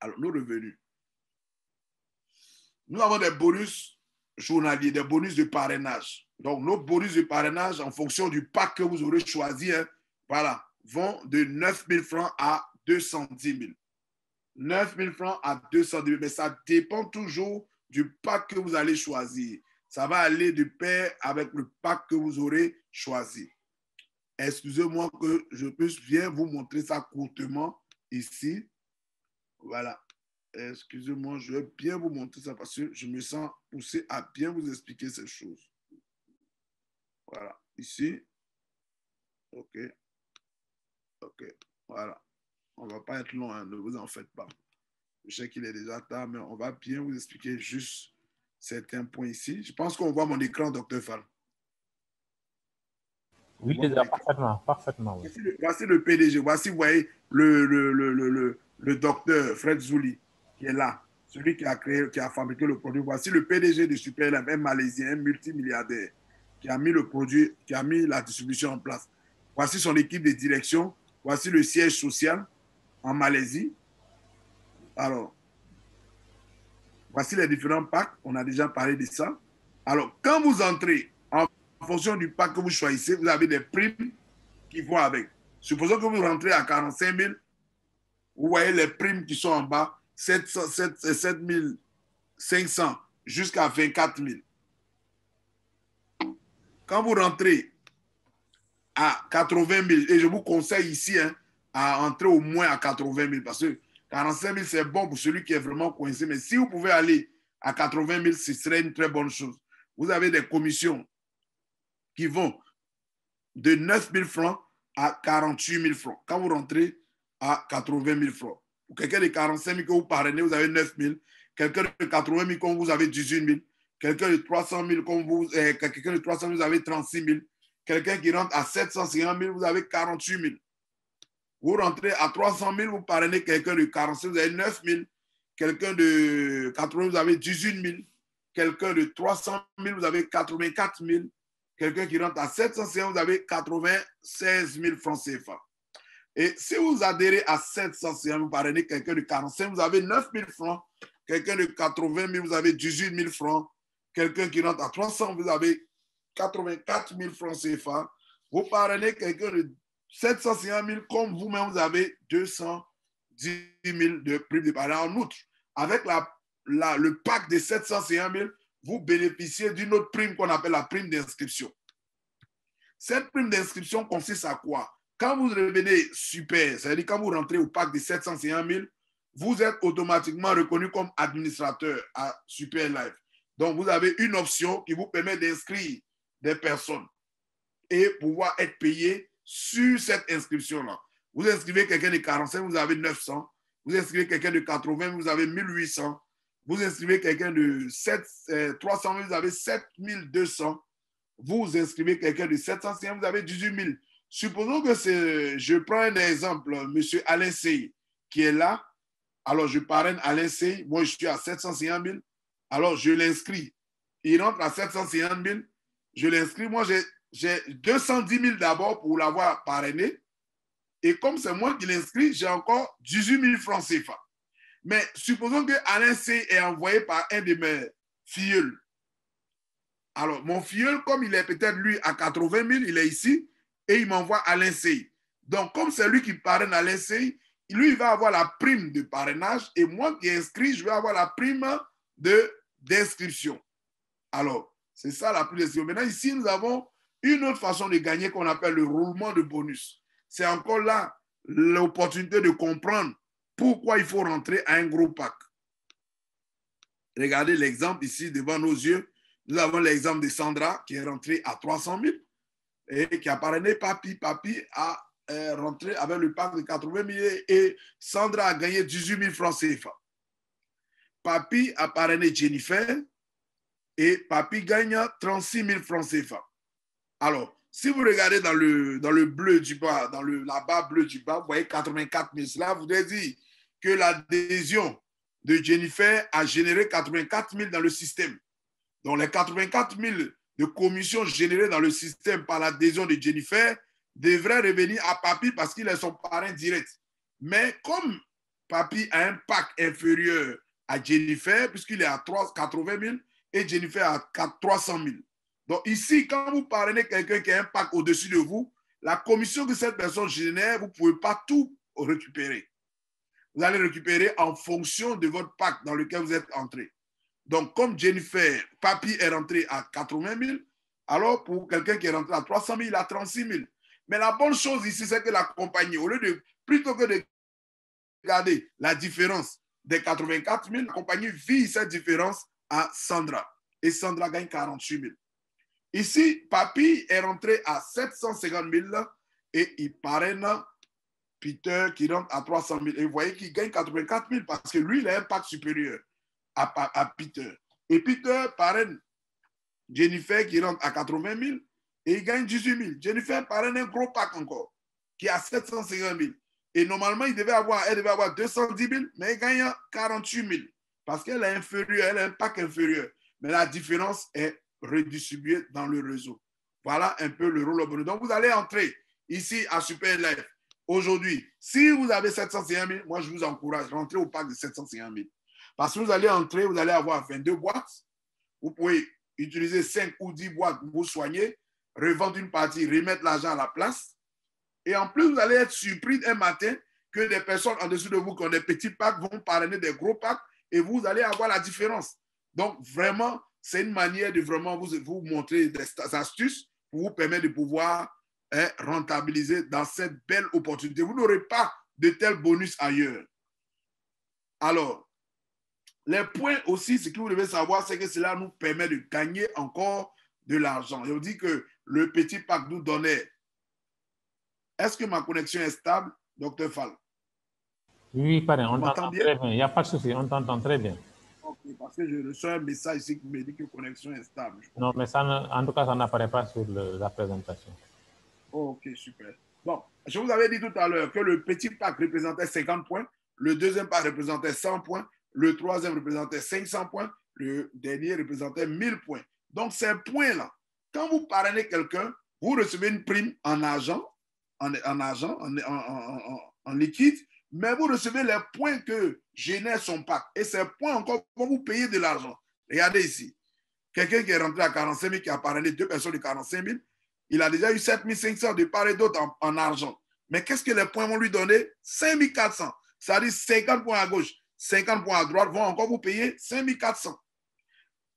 Alors, nos revenus. Nous avons des bonus journaliers, des bonus de parrainage. Donc, nos bonus de parrainage, en fonction du pack que vous aurez choisi, voilà, vont de 9 000 francs à 210 000. 9 000 francs à 210 000, mais ça dépend toujours du pack que vous allez choisir. Ça va aller de pair avec le pack que vous aurez choisi. Excusez-moi que je puisse bien vous montrer ça courtement ici. Voilà. Excusez-moi, je vais bien vous montrer ça parce que je me sens poussé à bien vous expliquer ces choses. Voilà. Ici. OK. OK. Voilà. On ne va pas être long, hein, ne vous en faites pas. Je sais qu'il est déjà tard, mais on va bien vous expliquer juste certains points ici. Je pense qu'on voit mon écran, Dr. Fall. Oui, déjà, parfaitement, parfaitement. Oui. Voici le PDG. Voici, vous voyez, le docteur Fred Zouli, qui est là. Celui qui a créé, qui a fabriqué le produit. Voici le PDG de Superlife, un Malaisien, un multimilliardaire, qui a mis le produit, qui a mis la distribution en place. Voici son équipe de direction. Voici le siège social en Malaisie. Alors, voici les différents packs. On a déjà parlé de ça. Alors, quand vous entrez, en fonction du pack que vous choisissez, vous avez des primes qui vont avec. Supposons que vous rentrez à 45 000, vous voyez les primes qui sont en bas, 7 500 jusqu'à 24 000. Quand vous rentrez à 80 000, et je vous conseille ici à entrer au moins à 80 000 parce que 45 000, c'est bon pour celui qui est vraiment coincé. Mais si vous pouvez aller à 80 000, ce serait une très bonne chose. Vous avez des commissions qui vont de 9 000 francs à 48 000 francs. Quand vous rentrez à 80 000 francs. Pour quelqu'un de 45 000 que vous parrainez, vous avez 9 000. Quelqu'un de 80 000 comme vous avez 18 000. Quelqu'un de 300 000 comme vous, quelqu'un de 300 000, vous avez 36 000. Quelqu'un qui rentre à 750 000, vous avez 48 000. Vous rentrez à 300 000, vous parrainez quelqu'un de 45 000, vous avez 9 000. Quelqu'un de 80 000, vous avez 18 000. Quelqu'un de 300 000, vous avez 84 000. Quelqu'un qui rentre à 750 000, vous avez 96 000 francs CFA. Et si vous adhérez à 750 000, vous parrainez quelqu'un de 45 000, vous avez 9 000 francs. Quelqu'un de 80 000, vous avez 18 000 francs. Quelqu'un qui rentre à 300 000, vous avez 84 000 francs CFA. Vous parrainez quelqu'un de 750 000, comme vous-même, vous avez 210 000 de prime de parrainage. En outre, avec le pack de 750 000, vous bénéficiez d'une autre prime qu'on appelle la prime d'inscription. Cette prime d'inscription consiste à quoi? Quand vous devenez super, c'est-à-dire quand vous rentrez au pack de 750 000, vous êtes automatiquement reconnu comme administrateur à Super Life. Donc, vous avez une option qui vous permet d'inscrire des personnes et pouvoir être payé sur cette inscription-là. Vous inscrivez quelqu'un de 45, vous avez 900. Vous inscrivez quelqu'un de 80, vous avez 1800. Vous inscrivez quelqu'un de 300 000, vous avez 7200. Vous inscrivez quelqu'un de 750, vous avez 18 000. Supposons que je prends un exemple, M. Alain Sey, qui est là. Alors, je parraine Alain Sey. Moi, je suis à 750 000. Alors, je l'inscris. Il rentre à 750 000. Je l'inscris. Moi, j'ai 210 000 d'abord pour l'avoir parrainé. Et comme c'est moi qui l'inscris, j'ai encore 18 000 francs CFA. Mais supposons que Alain Sey est envoyé par un de mes filleuls. Alors, mon filleul, comme il est peut-être lui à 80 000, il est ici, et il m'envoie Alain Sey. Donc, comme c'est lui qui parraine Alain Sey, lui, il va avoir la prime de parrainage, et moi qui inscris, je vais avoir la prime d'inscription. Alors, c'est ça la prime d'inscription. Maintenant, ici, nous avons une autre façon de gagner qu'on appelle le roulement de bonus. C'est encore là l'opportunité de comprendre pourquoi il faut rentrer à un gros pack. Regardez l'exemple ici devant nos yeux. Nous avons l'exemple de Sandra qui est rentrée à 300 000 et qui a parrainé Papi. Papi a rentré avec le pack de 80 000 et Sandra a gagné 18 000 francs CFA. Papi a parrainé Jennifer et Papi gagne 36 000 francs CFA. Alors, si vous regardez dans le bleu du bas, dans la barre bleue du bas, vous voyez 84 000. Cela voudrait dire que l'adhésion de Jennifer a généré 84 000 dans le système. Donc, les 84 000 de commissions générées dans le système par l'adhésion de Jennifer devraient revenir à Papi parce qu'il est son parrain direct. Mais comme Papi a un pack inférieur à Jennifer, puisqu'il est à 80 000 et Jennifer à 300 000. Donc, ici, quand vous parrainez quelqu'un qui a un pack au-dessus de vous, la commission que cette personne génère, vous ne pouvez pas tout récupérer. Vous allez récupérer en fonction de votre pack dans lequel vous êtes entré. Donc, comme Jennifer, Papi est rentré à 80 000, alors pour quelqu'un qui est rentré à 300 000, il a 36 000. Mais la bonne chose ici, c'est que la compagnie, au lieu de, plutôt que de regarder la différence des 84 000, la compagnie vit cette différence à Sandra. Et Sandra gagne 48 000. Ici, Papi est rentré à 750 000 et il parraine Peter qui rentre à 300 000. Et vous voyez qu'il gagne 84 000 parce que lui, il a un pack supérieur à Peter. Et Peter parraine Jennifer qui rentre à 80 000 et il gagne 18 000. Jennifer parraine un gros pack encore qui est à 750 000. Et normalement, elle devait avoir 210 000, mais elle gagne 48 000 parce qu'elle est inférieure, elle a un pack inférieur. Mais la différence est redistribuée dans le réseau. Voilà un peu le rôle au bonus. Donc, vous allez entrer ici à Super Life aujourd'hui. Si vous avez 750 000, moi, je vous encourage, rentrez au pack de 750 000. Parce que vous allez entrer, vous allez avoir 22 boîtes. Vous pouvez utiliser 5 ou 10 boîtes pour vous soigner, revendre une partie, remettre l'argent à la place. Et en plus, vous allez être surpris un matin que des personnes en dessous de vous qui ont des petits packs vont parrainer des gros packs et vous allez avoir la différence. Donc, vraiment, c'est une manière de vraiment vous montrer des astuces pour vous permettre de pouvoir rentabiliser dans cette belle opportunité. Vous n'aurez pas de tels bonus ailleurs. Alors, les points aussi, ce que vous devez savoir, c'est que cela nous permet de gagner encore de l'argent. Je vous dis que le petit pack nous donnait. Est-ce que ma connexion est stable, Dr. Fall? Oui, pardon, on t'entend très bien. Il n'y a pas de souci, on t'entend très bien. Ok, parce que je reçois un message ici qui me dit que la connexion est stable. Non, mais ça, en tout cas, ça n'apparaît pas sur la présentation. Ok, super. Bon, je vous avais dit tout à l'heure que le petit pack représentait 50 points, le deuxième pack représentait 100 points, le troisième représentait 500 points, le dernier représentait 1000 points. Donc, ces points-là, quand vous parrainez quelqu'un, vous recevez une prime en argent, en liquide, mais vous recevez les points que génère son pack. Et ces points encore vont vous payer de l'argent. Regardez ici. Quelqu'un qui est rentré à 45 000, qui a parrainé deux personnes de 45 000, il a déjà eu 7 500 de part et d'autre en argent. Mais qu'est-ce que les points vont lui donner? 5 400. C'est-à-dire 50 points à gauche, 50 points à droite vont encore vous payer 5 400.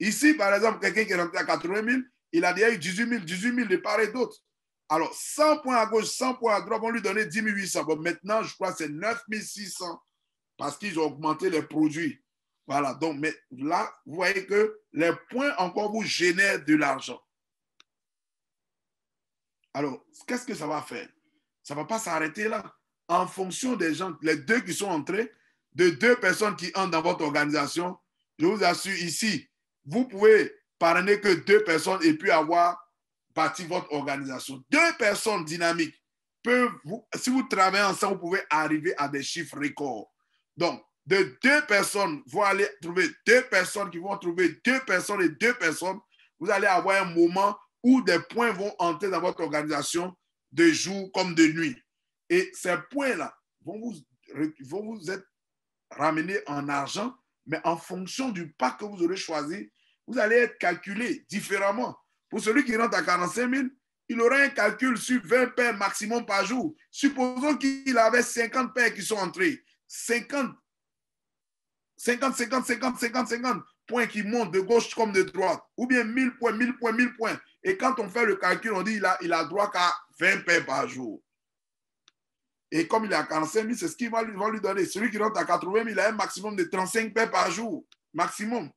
Ici, par exemple, quelqu'un qui est rentré à 80 000, il a déjà eu 18 000 de part et d'autre. Alors, 100 points à gauche, 100 points à droite vont lui donner 10 800. Bon, maintenant, je crois que c'est 9 600 parce qu'ils ont augmenté les produits. Voilà, donc mais là, vous voyez que les points encore vous génèrent de l'argent. Alors, qu'est-ce que ça va faire? Ça ne va pas s'arrêter là. En fonction des gens, les deux qui sont entrés, de deux personnes qui entrent dans votre organisation, je vous assure ici, vous pouvez parrainer que deux personnes et puis avoir bâti votre organisation. Deux personnes dynamiques peuvent, si vous travaillez ensemble, vous pouvez arriver à des chiffres records. Donc, de deux personnes, vous allez trouver deux personnes qui vont trouver deux personnes et deux personnes. Vous allez avoir un moment où des points vont entrer dans votre organisation de jour comme de nuit. Et ces points-là vont vous être ramenés en argent, mais en fonction du pack que vous aurez choisi, vous allez être calculé différemment. Pour celui qui rentre à 45 000, il aura un calcul sur 20 paires maximum par jour. Supposons qu'il avait 50 paires qui sont entrées. 50 points qui montent de gauche comme de droite, ou bien 1000 points, 1000 points, 1000 points. Et quand on fait le calcul, on dit il a droit qu'à 20 paires par jour. Et comme il est à 45 000, c'est ce qu'ils vont lui donner. Celui qui rentre à 80 000, il a un maximum de 35 paires par jour. Maximum.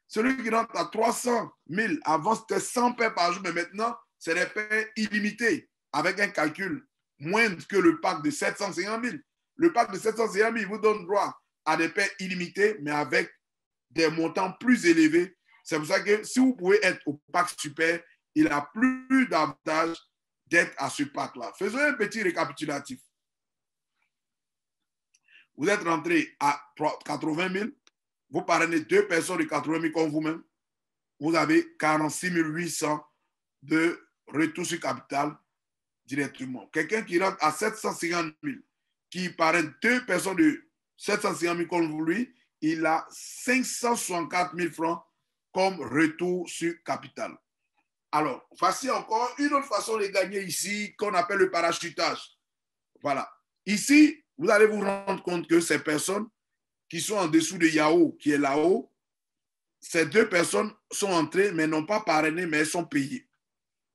Celui qui rentre à 300 000, avant c'était 100 paires par jour, mais maintenant, c'est des paires illimitées, avec un calcul moindre que le pack de 750 000. Le pack de 750 000 vous donne droit à des paires illimitées, mais avec des montants plus élevés. C'est pour ça que si vous pouvez être au pack super, il a plus d'avantage d'être à ce pack-là. Faisons un petit récapitulatif. Vous êtes rentré à 80 000, vous parrainez deux personnes de 80 000 comme vous-même, vous avez 46 800 de retour sur capital directement. Quelqu'un qui rentre à 750 000, qui parraine deux personnes de 750 000 comme lui, il a 564 000 francs comme retour sur capital. Alors, voici encore une autre façon de gagner ici qu'on appelle le parachutage. Voilà. Ici, vous allez vous rendre compte que ces personnes qui sont en dessous de Yahoo, qui est là-haut, ces deux personnes sont entrées, mais n'ont pas parrainé, mais elles sont payées.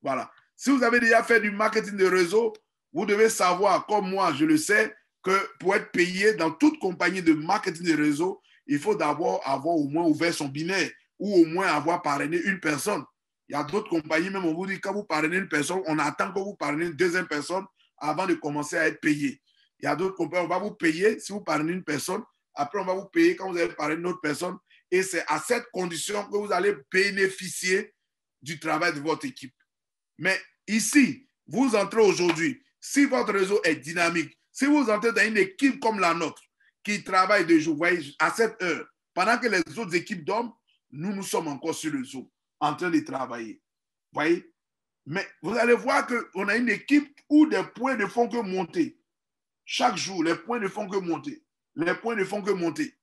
Voilà. Si vous avez déjà fait du marketing de réseau, vous devez savoir, comme moi, je le sais, que pour être payé dans toute compagnie de marketing de réseau, il faut d'abord avoir au moins ouvert son binaire ou au moins avoir parrainé une personne. Il y a d'autres compagnies, même on vous dit, quand vous parrainez une personne, on attend que vous parrainez une deuxième personne avant de commencer à être payé. Il y a d'autres compagnies, on va vous payer si vous parrainez une personne. Après, on va vous payer quand vous allez parrainer une autre personne. Et c'est à cette condition que vous allez bénéficier du travail de votre équipe. Mais ici, vous entrez aujourd'hui, si votre réseau est dynamique, si vous entrez dans une équipe comme la nôtre, qui travaille de jour, vous voyez, à cette heure, pendant que les autres équipes dorment, nous sommes encore sur le Zoom, en train de travailler. Vous voyez? Mais vous allez voir qu'on a une équipe où des points ne font que monter. Chaque jour, les points ne font que monter. Les points ne font que monter.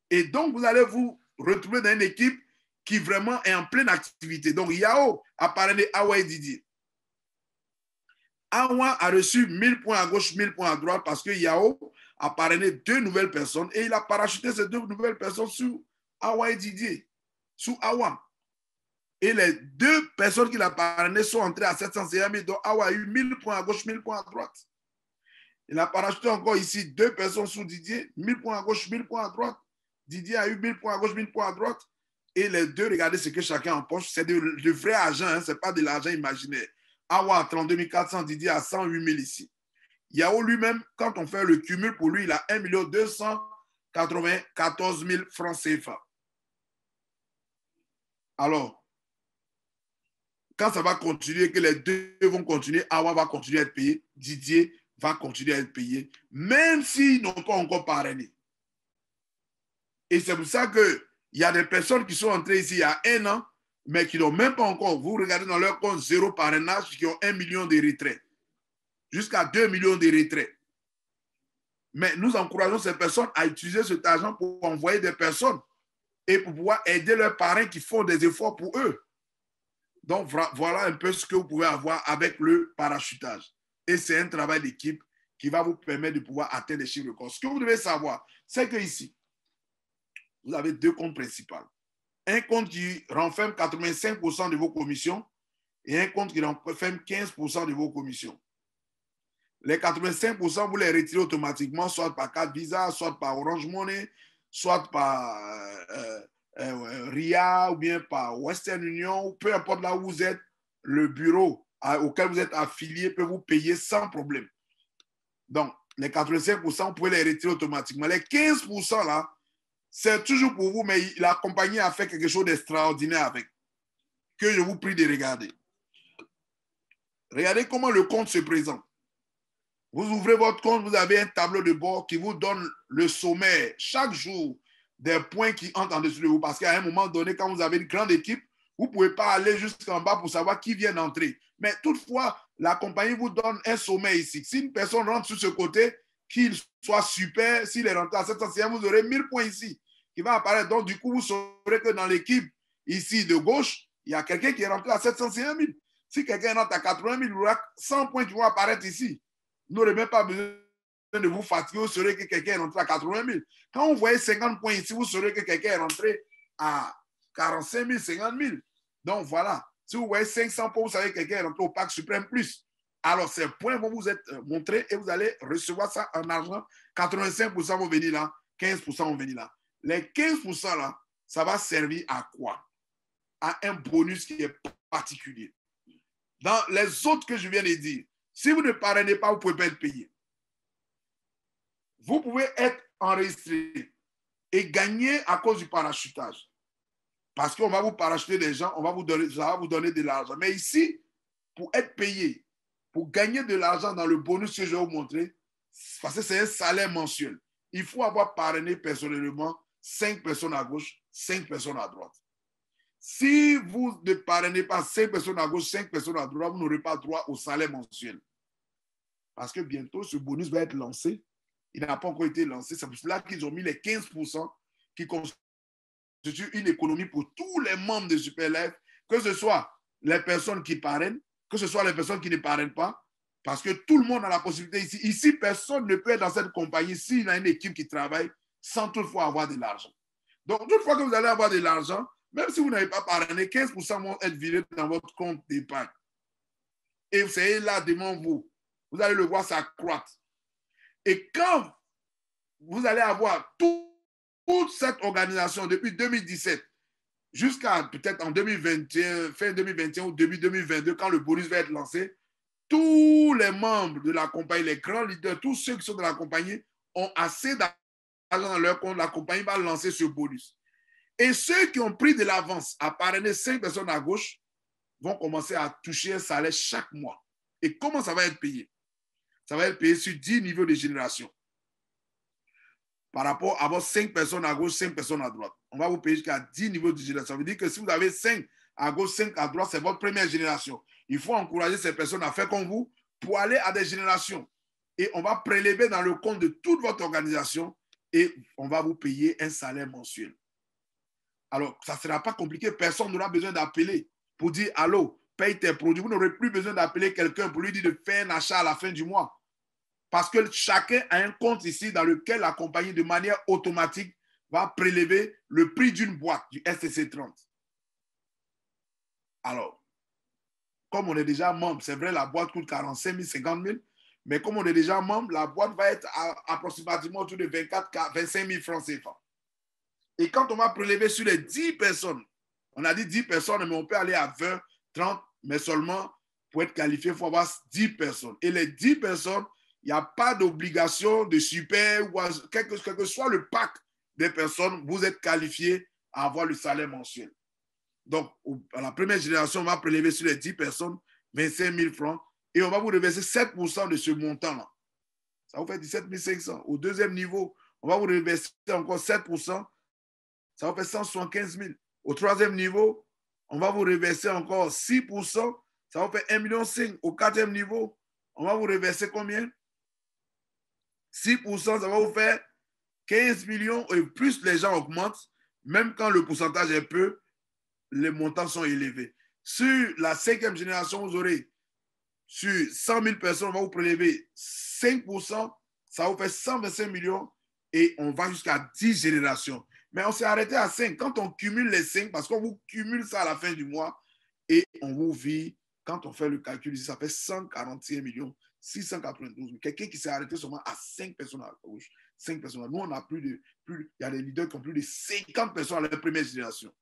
Et donc, vous allez vous retrouver dans une équipe qui vraiment est en pleine activité. Donc, Yao a parlé de Awa et Didier. Awa a reçu 1000 points à gauche, 1000 points à droite parce que Yao a parrainé deux nouvelles personnes et il a parachuté ces deux nouvelles personnes sur Awa et Didier. sous Awa. Et les deux personnes qui l'ont parrainé sont entrées à 751 000. Donc Awa a eu 1000 points à gauche, 1000 points à droite. Il a parachuté encore ici deux personnes sous Didier, 1000 points à gauche, 1000 points à droite. Didier a eu 1000 points à gauche, 1000 points à droite. Et les deux, regardez ce que chacun empoche. C'est de vrai argent, hein, ce n'est pas de l'argent imaginaire. Awa à 32 400, Didier à 108 000 ici. Yao lui-même, quand on fait le cumul, pour lui, il a 1 294 000 francs CFA. Alors, quand ça va continuer, que les deux vont continuer, Awa va continuer à être payé, Didier va continuer à être payé, même s'ils n'ont pas encore parrainé. Et c'est pour ça qu'il y a des personnes qui sont entrées ici il y a 1 an, mais qui n'ont même pas encore, vous regardez dans leur compte, 0 parrainage, qui ont 1 million de retraits, jusqu'à 2 millions de retraits. Mais nous encourageons ces personnes à utiliser cet argent pour envoyer des personnes et pour pouvoir aider leurs parrains qui font des efforts pour eux. Donc, voilà un peu ce que vous pouvez avoir avec le parachutage. Et c'est un travail d'équipe qui va vous permettre de pouvoir atteindre les chiffres records. Ce que vous devez savoir, c'est qu'ici, vous avez deux comptes principaux. Un compte qui renferme 85% de vos commissions et un compte qui renferme 15% de vos commissions. Les 85%, vous les retirez automatiquement, soit par carte Visa, soit par Orange Money, soit par RIA ou bien par Western Union, peu importe là où vous êtes, le bureau auquel vous êtes affilié peut vous payer sans problème. Donc, les 85%, vous pouvez les retirer automatiquement. Les 15% là, c'est toujours pour vous, mais la compagnie a fait quelque chose d'extraordinaire avec, que je vous prie de regarder. Regardez comment le compte se présente. Vous ouvrez votre compte, vous avez un tableau de bord qui vous donne le sommaire chaque jour des points qui entrent en dessous de vous. Parce qu'à un moment donné, quand vous avez une grande équipe, vous ne pouvez pas aller jusqu'en bas pour savoir qui vient d'entrer. Mais toutefois, la compagnie vous donne un sommaire ici. Si une personne rentre sur ce côté, qu'il soit super, s'il est rentré à 700, vous aurez 1000 points ici qui va apparaître. Donc, du coup, vous saurez que dans l'équipe ici de gauche, il y a quelqu'un qui est rentré à 751 000. Si quelqu'un rentre à 80 000, il y aura 100 points qui vont apparaître ici. Vous n'aurez même pas besoin de vous fatiguer, vous saurez que quelqu'un est rentré à 80 000. Quand vous voyez 50 points ici, vous saurez que quelqu'un est rentré à 45 000, 50 000. Donc voilà, si vous voyez 500 points, vous savez que quelqu'un est rentré au Parc Suprême Plus. Alors ces points vont vous être montrés et vous allez recevoir ça en argent. 85% vont venir là, 15% vont venir là. Les 15% là, ça va servir à quoi? À un bonus qui est particulier. Dans les autres que je viens de dire, si vous ne parrainez pas, vous ne pouvez pas être payé. Vous pouvez être enregistré et gagner à cause du parachutage. Parce qu'on va vous parachuter des gens, ça va vous donner de l'argent. Mais ici, pour être payé, pour gagner de l'argent dans le bonus que je vais vous montrer, parce que c'est un salaire mensuel, il faut avoir parrainé personnellement 5 personnes à gauche, 5 personnes à droite. Si vous ne parrainez pas 5 personnes à gauche, 5 personnes à droite, vous n'aurez pas droit au salaire mensuel. Parce que bientôt, ce bonus va être lancé. Il n'a pas encore été lancé. C'est pour cela qu'ils ont mis les 15% qui constituent une économie pour tous les membres de Superlife, que ce soit les personnes qui parrainent, que ce soit les personnes qui ne parrainent pas, parce que tout le monde a la possibilité ici. Ici, personne ne peut être dans cette compagnie s'il a une équipe qui travaille sans toutefois avoir de l'argent. Donc, toutefois que vous allez avoir de l'argent, même si vous n'avez pas parrainé, 15% vont être virés dans votre compte d'épargne. Et vous savez, là, devant vous, vous allez le voir s'accroître. Et quand vous allez avoir toute cette organisation depuis 2017 jusqu'à peut-être en 2021, fin 2021 ou début 2022, quand le bonus va être lancé, tous les membres de la compagnie, les grands leaders, tous ceux qui sont dans la compagnie ont assez d'argent dans leur compte. La compagnie va lancer ce bonus. Et ceux qui ont pris de l'avance à parrainer 5 personnes à gauche vont commencer à toucher un salaire chaque mois. Et comment ça va être payé? Ça va être payé sur 10 niveaux de génération. Par rapport à vos 5 personnes à gauche, 5 personnes à droite. On va vous payer jusqu'à 10 niveaux de génération. Ça veut dire que si vous avez 5 à gauche, 5 à droite, c'est votre première génération. Il faut encourager ces personnes à faire comme vous pour aller à des générations. Et on va prélever dans le compte de toute votre organisation et on va vous payer un salaire mensuel. Alors, ça ne sera pas compliqué. Personne n'aura besoin d'appeler pour dire « Allô, paye tes produits ». Vous n'aurez plus besoin d'appeler quelqu'un pour lui dire de faire un achat à la fin du mois. Parce que chacun a un compte ici dans lequel la compagnie, de manière automatique, va prélever le prix d'une boîte du STC 30. Alors, comme on est déjà membre, c'est vrai, la boîte coûte 45 000, 50 000, mais comme on est déjà membre, la boîte va être approximativement autour de 24 25 000 francs CFA. Et quand on va prélever sur les 10 personnes, on a dit 10 personnes, mais on peut aller à 20, 30, mais seulement pour être qualifié, il faut avoir 10 personnes. Et les 10 personnes, il n'y a pas d'obligation de super, ou quel que soit le pack des personnes, vous êtes qualifié à avoir le salaire mensuel. Donc, à la première génération, on va prélever sur les 10 personnes 25 000 francs et on va vous reverser 7% de ce montant-là. Ça vous fait 17 500. Au deuxième niveau, on va vous reverser encore 7%. Ça vous fait 175 000. Au troisième niveau, on va vous reverser encore 6%. Ça vous fait 1,5 million. Au quatrième niveau, on va vous reverser combien? 6%, ça va vous faire 15 millions. Et plus les gens augmentent, même quand le pourcentage est peu, les montants sont élevés. Sur la cinquième génération, vous aurez sur 100 000 personnes, on va vous prélever 5%, ça vous fait 125 millions et on va jusqu'à 10 générations. Mais on s'est arrêté à 5. Quand on cumule les 5, parce qu'on vous cumule ça à la fin du mois et on vous vit, quand on fait le calcul ici, ça fait 141 millions 692 000. Quelqu'un qui s'est arrêté seulement à 5 personnes à gauche. 5 personnes. Nous, on a il y a des leaders qui ont plus de 50 personnes à la première génération.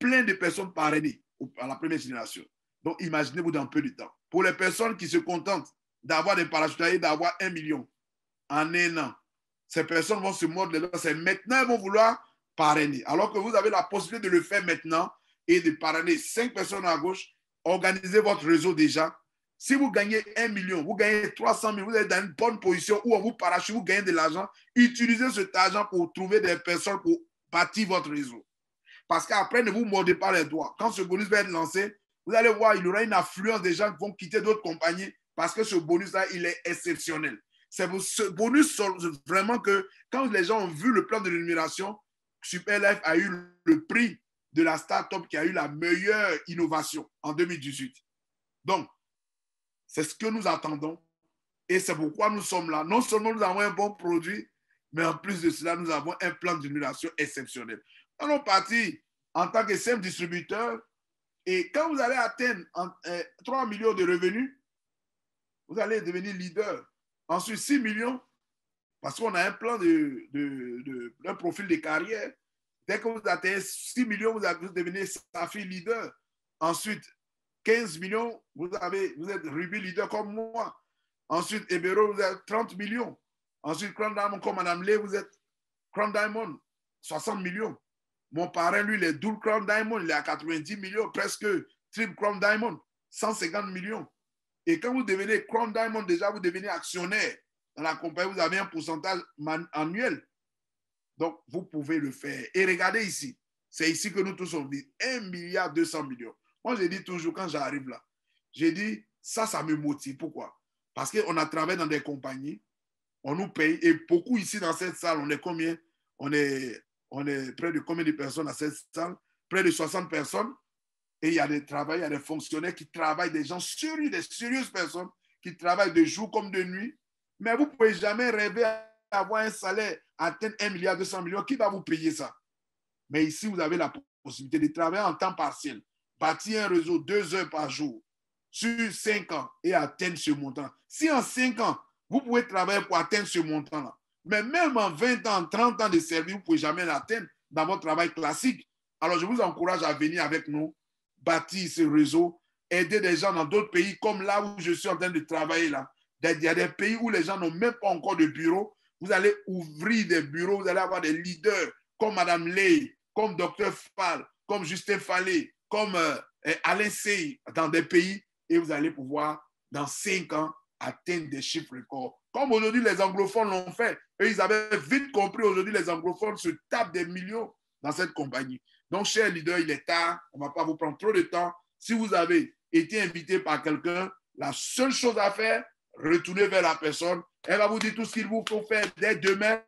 Plein de personnes parrainées à la première génération. Donc, imaginez-vous dans peu de temps. Pour les personnes qui se contentent d'avoir des parachutiers, d'avoir 1 million en un an, ces personnes vont se mordre les dents. C'est maintenant qu'ils vont vouloir parrainer. Alors que vous avez la possibilité de le faire maintenant et de parrainer 5 personnes à gauche, organisez votre réseau déjà. Si vous gagnez 1 million, vous gagnez 300 000, vous êtes dans une bonne position où on vous parachute, vous gagnez de l'argent. Utilisez cet argent pour trouver des personnes pour bâtir votre réseau. Parce qu'après, ne vous mordez pas les doigts. Quand ce bonus va être lancé, vous allez voir, il y aura une affluence des gens qui vont quitter d'autres compagnies parce que ce bonus-là, il est exceptionnel. C'est pour ce bonus vraiment que quand les gens ont vu le plan de rémunération, Superlife a eu le prix de la start-up qui a eu la meilleure innovation en 2018. Donc, c'est ce que nous attendons et c'est pourquoi nous sommes là. Non seulement nous avons un bon produit, mais en plus de cela, nous avons un plan de rémunération exceptionnel. Nous allons partir en tant que simple distributeur et quand vous allez atteindre 3 millions de revenus, vous allez devenir leader. Ensuite, 6 millions, parce qu'on a un plan un profil de carrière. Dès que vous atteignez 6 millions, vous devenez Safi leader. Ensuite, 15 millions, vous êtes Ruby leader comme moi. Ensuite, Ebero, vous êtes 30 millions. Ensuite, Crown Diamond, comme Madame Lé, vous êtes Crown Diamond, 60 millions. Mon parrain, lui, il est double Crown Diamond, il est à 90 millions, presque triple Crown Diamond, 150 millions. Et quand vous devenez Crown Diamond, déjà, vous devenez actionnaire dans la compagnie, vous avez un pourcentage annuel. Donc, vous pouvez le faire. Et regardez ici, c'est ici que nous tous on dit 1,2 milliard. Moi, je dis toujours, quand j'arrive là, j'ai dit, ça me motive. Pourquoi? Parce qu'on a travaillé dans des compagnies, on nous paye, et beaucoup ici dans cette salle, on est combien? On est près de combien de personnes dans cette salle? Près de 60 personnes. Et il y a des travailleurs, il y a des fonctionnaires qui travaillent, des gens sérieux, des sérieuses personnes qui travaillent de jour comme de nuit. Mais vous ne pouvez jamais rêver d'avoir un salaire atteindre 1,2 milliard. Qui va vous payer ça? Mais ici, vous avez la possibilité de travailler en temps partiel, bâtir un réseau 2 heures par jour sur 5 ans et atteindre ce montant. Si en 5 ans, vous pouvez travailler pour atteindre ce montant-là, mais même en 20 ans, 30 ans de service, vous ne pouvez jamais l'atteindre dans votre travail classique. Alors, je vous encourage à venir avec nous, bâtir ce réseau, aider des gens dans d'autres pays, comme là où je suis en train de travailler là. Il y a des pays où les gens n'ont même pas encore de bureau. Vous allez ouvrir des bureaux, vous allez avoir des leaders comme Madame Ley, comme Dr Fall, comme Justin Fallet, comme Alain Sey dans des pays et vous allez pouvoir, dans 5 ans, atteindre des chiffres records. Comme aujourd'hui, les anglophones l'ont fait. Et ils avaient vite compris, aujourd'hui, les anglophones se tapent des millions dans cette compagnie. Donc, chers leaders, il est tard. On ne va pas vous prendre trop de temps. Si vous avez été invité par quelqu'un, la seule chose à faire, retournez vers la personne. Elle va vous dire tout ce qu'il vous faut faire dès demain,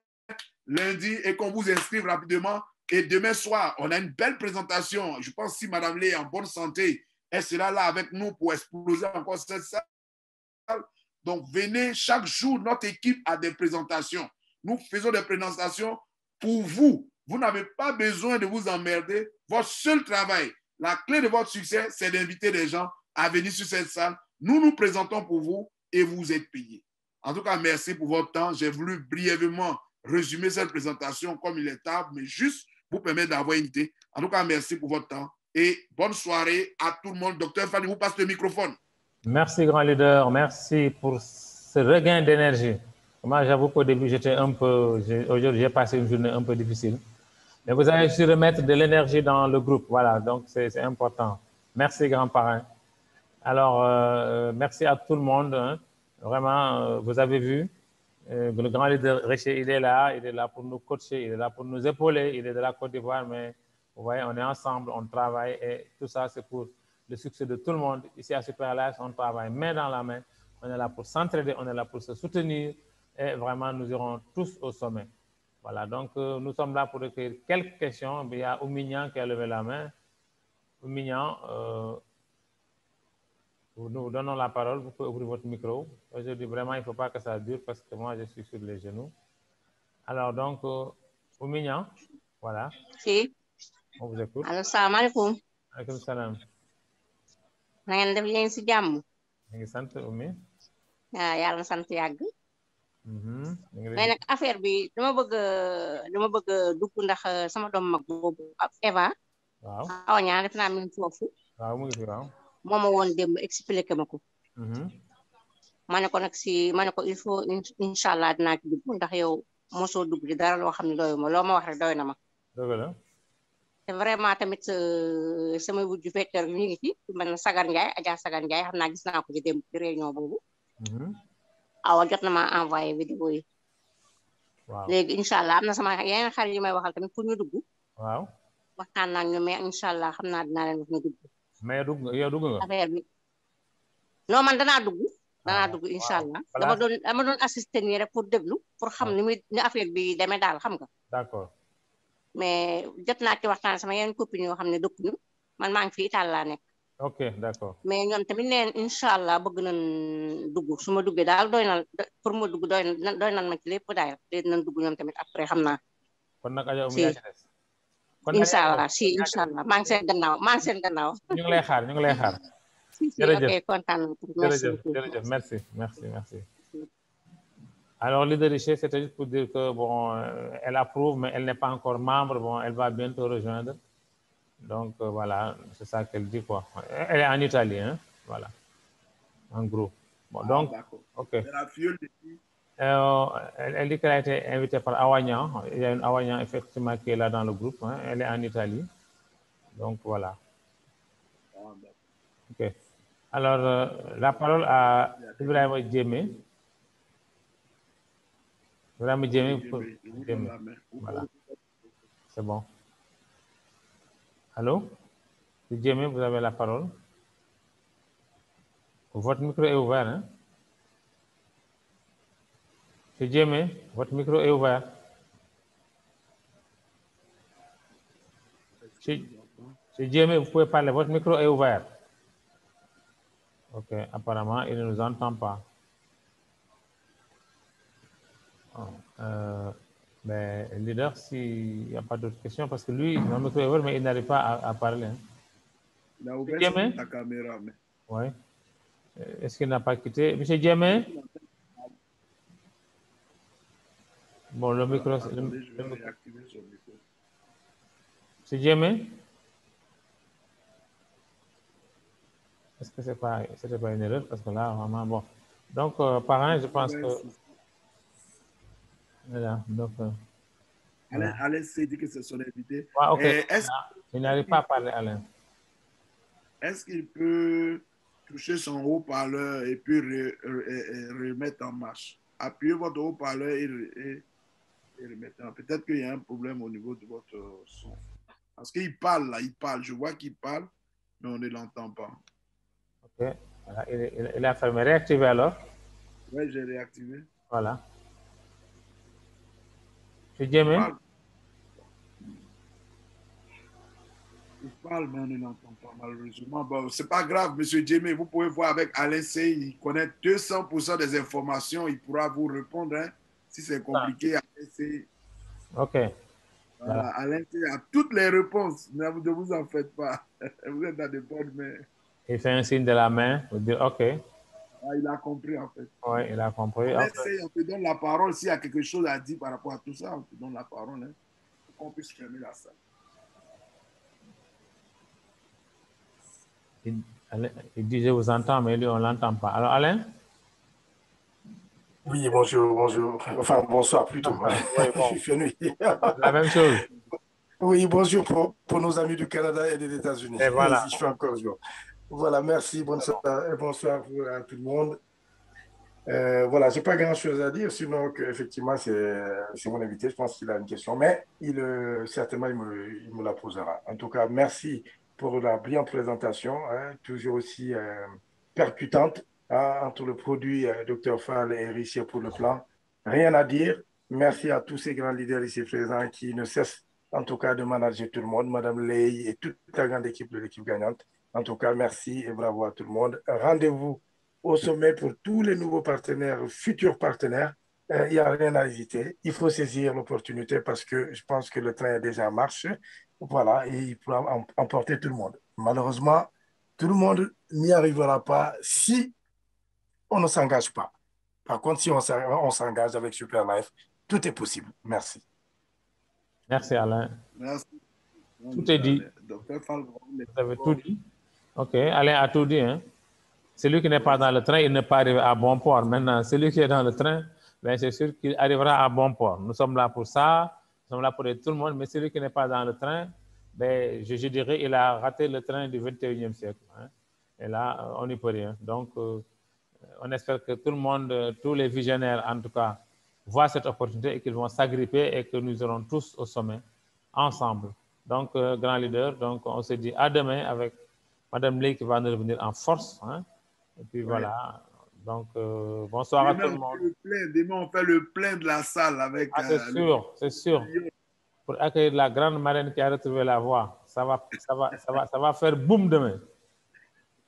lundi, et qu'on vous inscrive rapidement. Et demain soir, on a une belle présentation. Je pense que si Mme Lé est en bonne santé, elle sera là avec nous pour exploser encore cette salle. Donc, venez chaque jour, notre équipe a des présentations. Nous faisons des présentations pour vous. Vous n'avez pas besoin de vous emmerder. Votre seul travail, la clé de votre succès, c'est d'inviter des gens à venir sur cette salle. Nous nous présentons pour vous et vous êtes payés. En tout cas, merci pour votre temps. J'ai voulu brièvement résumer cette présentation comme il est tard, mais juste vous permettre d'avoir une idée. En tout cas, merci pour votre temps et bonne soirée à tout le monde. Docteur Fanny, vous passe le microphone. Merci, grand leader. Merci pour ce regain d'énergie. Moi, j'avoue qu'au début, j'étais un peu... Aujourd'hui, j'ai passé une journée un peu difficile. Mais vous avez su remettre de l'énergie dans le groupe. Voilà, donc c'est important. Merci, grand parrain. Alors, merci à tout le monde. Hein. Vraiment, vous avez vu, le grand leader Richer, il est là pour nous coacher, il est là pour nous épauler, il est de la Côte d'Ivoire, mais vous voyez, on est ensemble, on travaille et tout ça, c'est pour le succès de tout le monde. Ici à Super Alliance, on travaille main dans la main, on est là pour s'entraider, on est là pour se soutenir et vraiment, nous irons tous au sommet. Voilà, donc nous sommes là pour recueillir quelques questions. Il y a Oumignan qui a levé la main. Oumignan, nous donnons la parole, vous pouvez ouvrir votre micro. Aujourd'hui, vraiment, il ne faut pas que ça dure parce que moi, je suis sur les genoux. Alors, donc, Oumignan, voilà. Si. On vous écoute. Allo, salaamaaleykum. Aleykum salaam. Na ngeen def yéen si jàmm. ñu ngi sant Oumi. Yàlla na sant yàgg. Mais nag affaire bi dama bëgg dugg ndax sama doom mag boobu Eva. waaw Awa ñaa def naa mi ngi foofu. waaw mu ngi fi waaw. moo ma woon démb expliqué ma ko. ma ne ko nag il faut incha allah dinaa ci dugg ndax yow mosoo dugg ci dara loo xam ne doyu ma loo ma wax rek doy na ma. dëgg la. te vraiment tamit sama wujju fekkeer ñu ngi ci man Sagar Ndiaye Adja Sagar Ndiaye xam naa gis naa ko ci démb ci réunion boobu. Awa jot na ma envoyé vidéo yi. waaw léegi incha allah am na sama yeneen xarit yi may waxal tamit pour ñu dugg. waaw waxtaan naa ñu mais incha allah xam naa dinaa leen wax ñu dugg. mais yow dugg nga. affaire bi non man danaa dugg incha allah. dama doon assister nii rek pour déglu pour xam ni affaire bi demee daal xam nga. d'accord. mais jot naa ci waxtaan sama yeneen copines yoo xam ne dëkkuñu man maa ngi fi Italie laa nekk. ok d'accord. mais ñoom tamit neen incha allah bëgg nañ dugg su ma duggee daal doy na pour ma dugg doy nan ma ci lépp daal léegi nañ dugg ñoom tamit après xam naa. kon nag Adja Oumi yaa ci des. kon incha allah incha allah maa ngi seen gannaaw. ñu ngi lay xaar. jërëjëf ok kontaan naa. jërëjëf merci. Alors, leader Richer, c'était juste pour dire que bon, elle approuve, mais elle n'est pas encore membre. Bon, elle va bientôt rejoindre. Donc voilà, c'est ça qu'elle dit quoi. Elle est en Italie, hein, voilà, en gros. Bon, donc, ok. Elle dit qu'elle a été invitée par Awagnan. Il y a une Awagnan effectivement qui est là dans le groupe. Hein. Elle est en Italie. Donc voilà. Ok. Alors, la parole à Ibrahima Djemé. Ibrahima Djemé. Voilà. C'est bon. Allô? Djemé, vous avez la parole. Votre micro est ouvert, hein? Djemé, votre micro est ouvert. Djemé, vous pouvez parler, votre micro est ouvert. Ok, apparemment, il ne nous entend pas. Mais leader, s'il n'y a pas d'autres questions, parce que lui, le micro est ouvert, mais il n'arrive pas à parler. Hein. Il a ouvert sa caméra. Mais... Oui. Est-ce qu'il n'a pas quitté? Monsieur Djemé? Bon, le micro... je vais réactiver son micro. Monsieur Djemé? Est-ce que c'était pas une erreur? Parce que là, vraiment, bon. Donc, parrain, je pense que... Voilà, donc... Alain s'est dit que c'est son invité. Ah, ok. Il n'arrive pas à parler, Alain. Est-ce qu'il peut toucher son haut-parleur et puis remettre en marche? Appuyez votre haut-parleur et remettre en. Peut-être qu'il y a un problème au niveau de votre son. Parce qu'il parle, là, il parle. Je vois qu'il parle, mais on ne l'entend pas. Ok. Voilà, il a fermé. Réactivé alors? Oui, j'ai réactivé. Voilà. C'est Djemé? Il parle, mais on ne l'entend pas, malheureusement. Bon, c'est pas grave, monsieur Djemé. Vous pouvez voir avec Alain C. Il connaît 200% des informations. Il pourra vous répondre. Hein. Si c'est compliqué, c'est... OK. Voilà, Alain a toutes les réponses. Ne vous en faites pas. Vous êtes dans de bonnes mains. Il fait un signe de la main pour dire OK. Ah, il a compris, en fait. Oui, il a compris. Alain, on te donne la parole. S'il y a quelque chose à dire par rapport à tout ça, on te donne la parole. Hein, pour qu'on puisse fermer la salle. Il dit, je vous entends, mais lui, on ne l'entend pas. Alors, Alain? Oui, bonjour, bonjour. Enfin, bonsoir plutôt. Oui, bon. Je suis fait nuit. La même chose. Oui, bonjour pour nos amis du Canada et des États-Unis. Et voilà. Je fais encore jour. Voilà, merci. Bonsoir à tout le monde. Voilà, je n'ai pas grand-chose à dire, sinon qu'effectivement, c'est mon invité. Je pense qu'il a une question, mais certainement, il me la posera. En tout cas, merci pour la brillante présentation, hein, toujours aussi percutante, hein, entre le produit Dr Fall et Richier pour le plan. Rien à dire. Merci à tous ces grands leaders ici présents qui ne cessent en tout cas de manager tout le monde, Madame Ley et toute la grande équipe de l'équipe gagnante. En tout cas, merci et bravo à tout le monde. Rendez-vous au sommet pour tous les nouveaux partenaires, futurs partenaires. Il n'y a rien à hésiter. Il faut saisir l'opportunité parce que je pense que le train est déjà en marche. Voilà, et il pourra emporter tout le monde. Malheureusement, tout le monde n'y arrivera pas si on ne s'engage pas. Par contre, si on s'engage avec Superlife, tout est possible. Merci. Merci, Alain. Merci. Tout est dit. Docteur Fall, vous avez tout dit? OK, Alain a tout dit. Hein? Celui qui n'est pas dans le train, il ne peut pas arriver à bon port. Maintenant, celui qui est dans le train, ben, c'est sûr qu'il arrivera à bon port. Nous sommes là pour ça, nous sommes là pour aider tout le monde, mais celui qui n'est pas dans le train, ben, je dirais il a raté le train du 21e siècle. Hein? Et là, on n'y peut rien. Donc, on espère que tout le monde, tous les visionnaires en tout cas, voient cette opportunité et qu'ils vont s'agripper et que nous serons tous au sommet, ensemble. Donc, grand leader, donc on se dit à demain avec Madame Ley qui va nous revenir en force. Hein? Et puis voilà. Donc, bonsoir à tout le monde. Demain, on fait le plein de la salle avec... Ah, c'est sûr. Pour accueillir la grande marraine qui a retrouvé la voix. Ça va faire boum demain.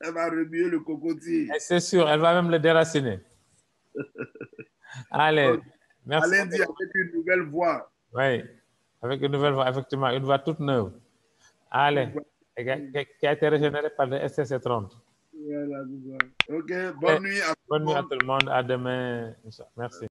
Elle va remuer le cocotier. C'est sûr, elle va même le déraciner. Allez, merci. Alain dit avec une nouvelle voix. Oui, avec une nouvelle voix, effectivement, une voix toute neuve. Allez, qui a été régénérée par le STC30. Voilà, ok, bonne nuit à tout le monde. Bonne nuit à tout le monde. À demain. Merci.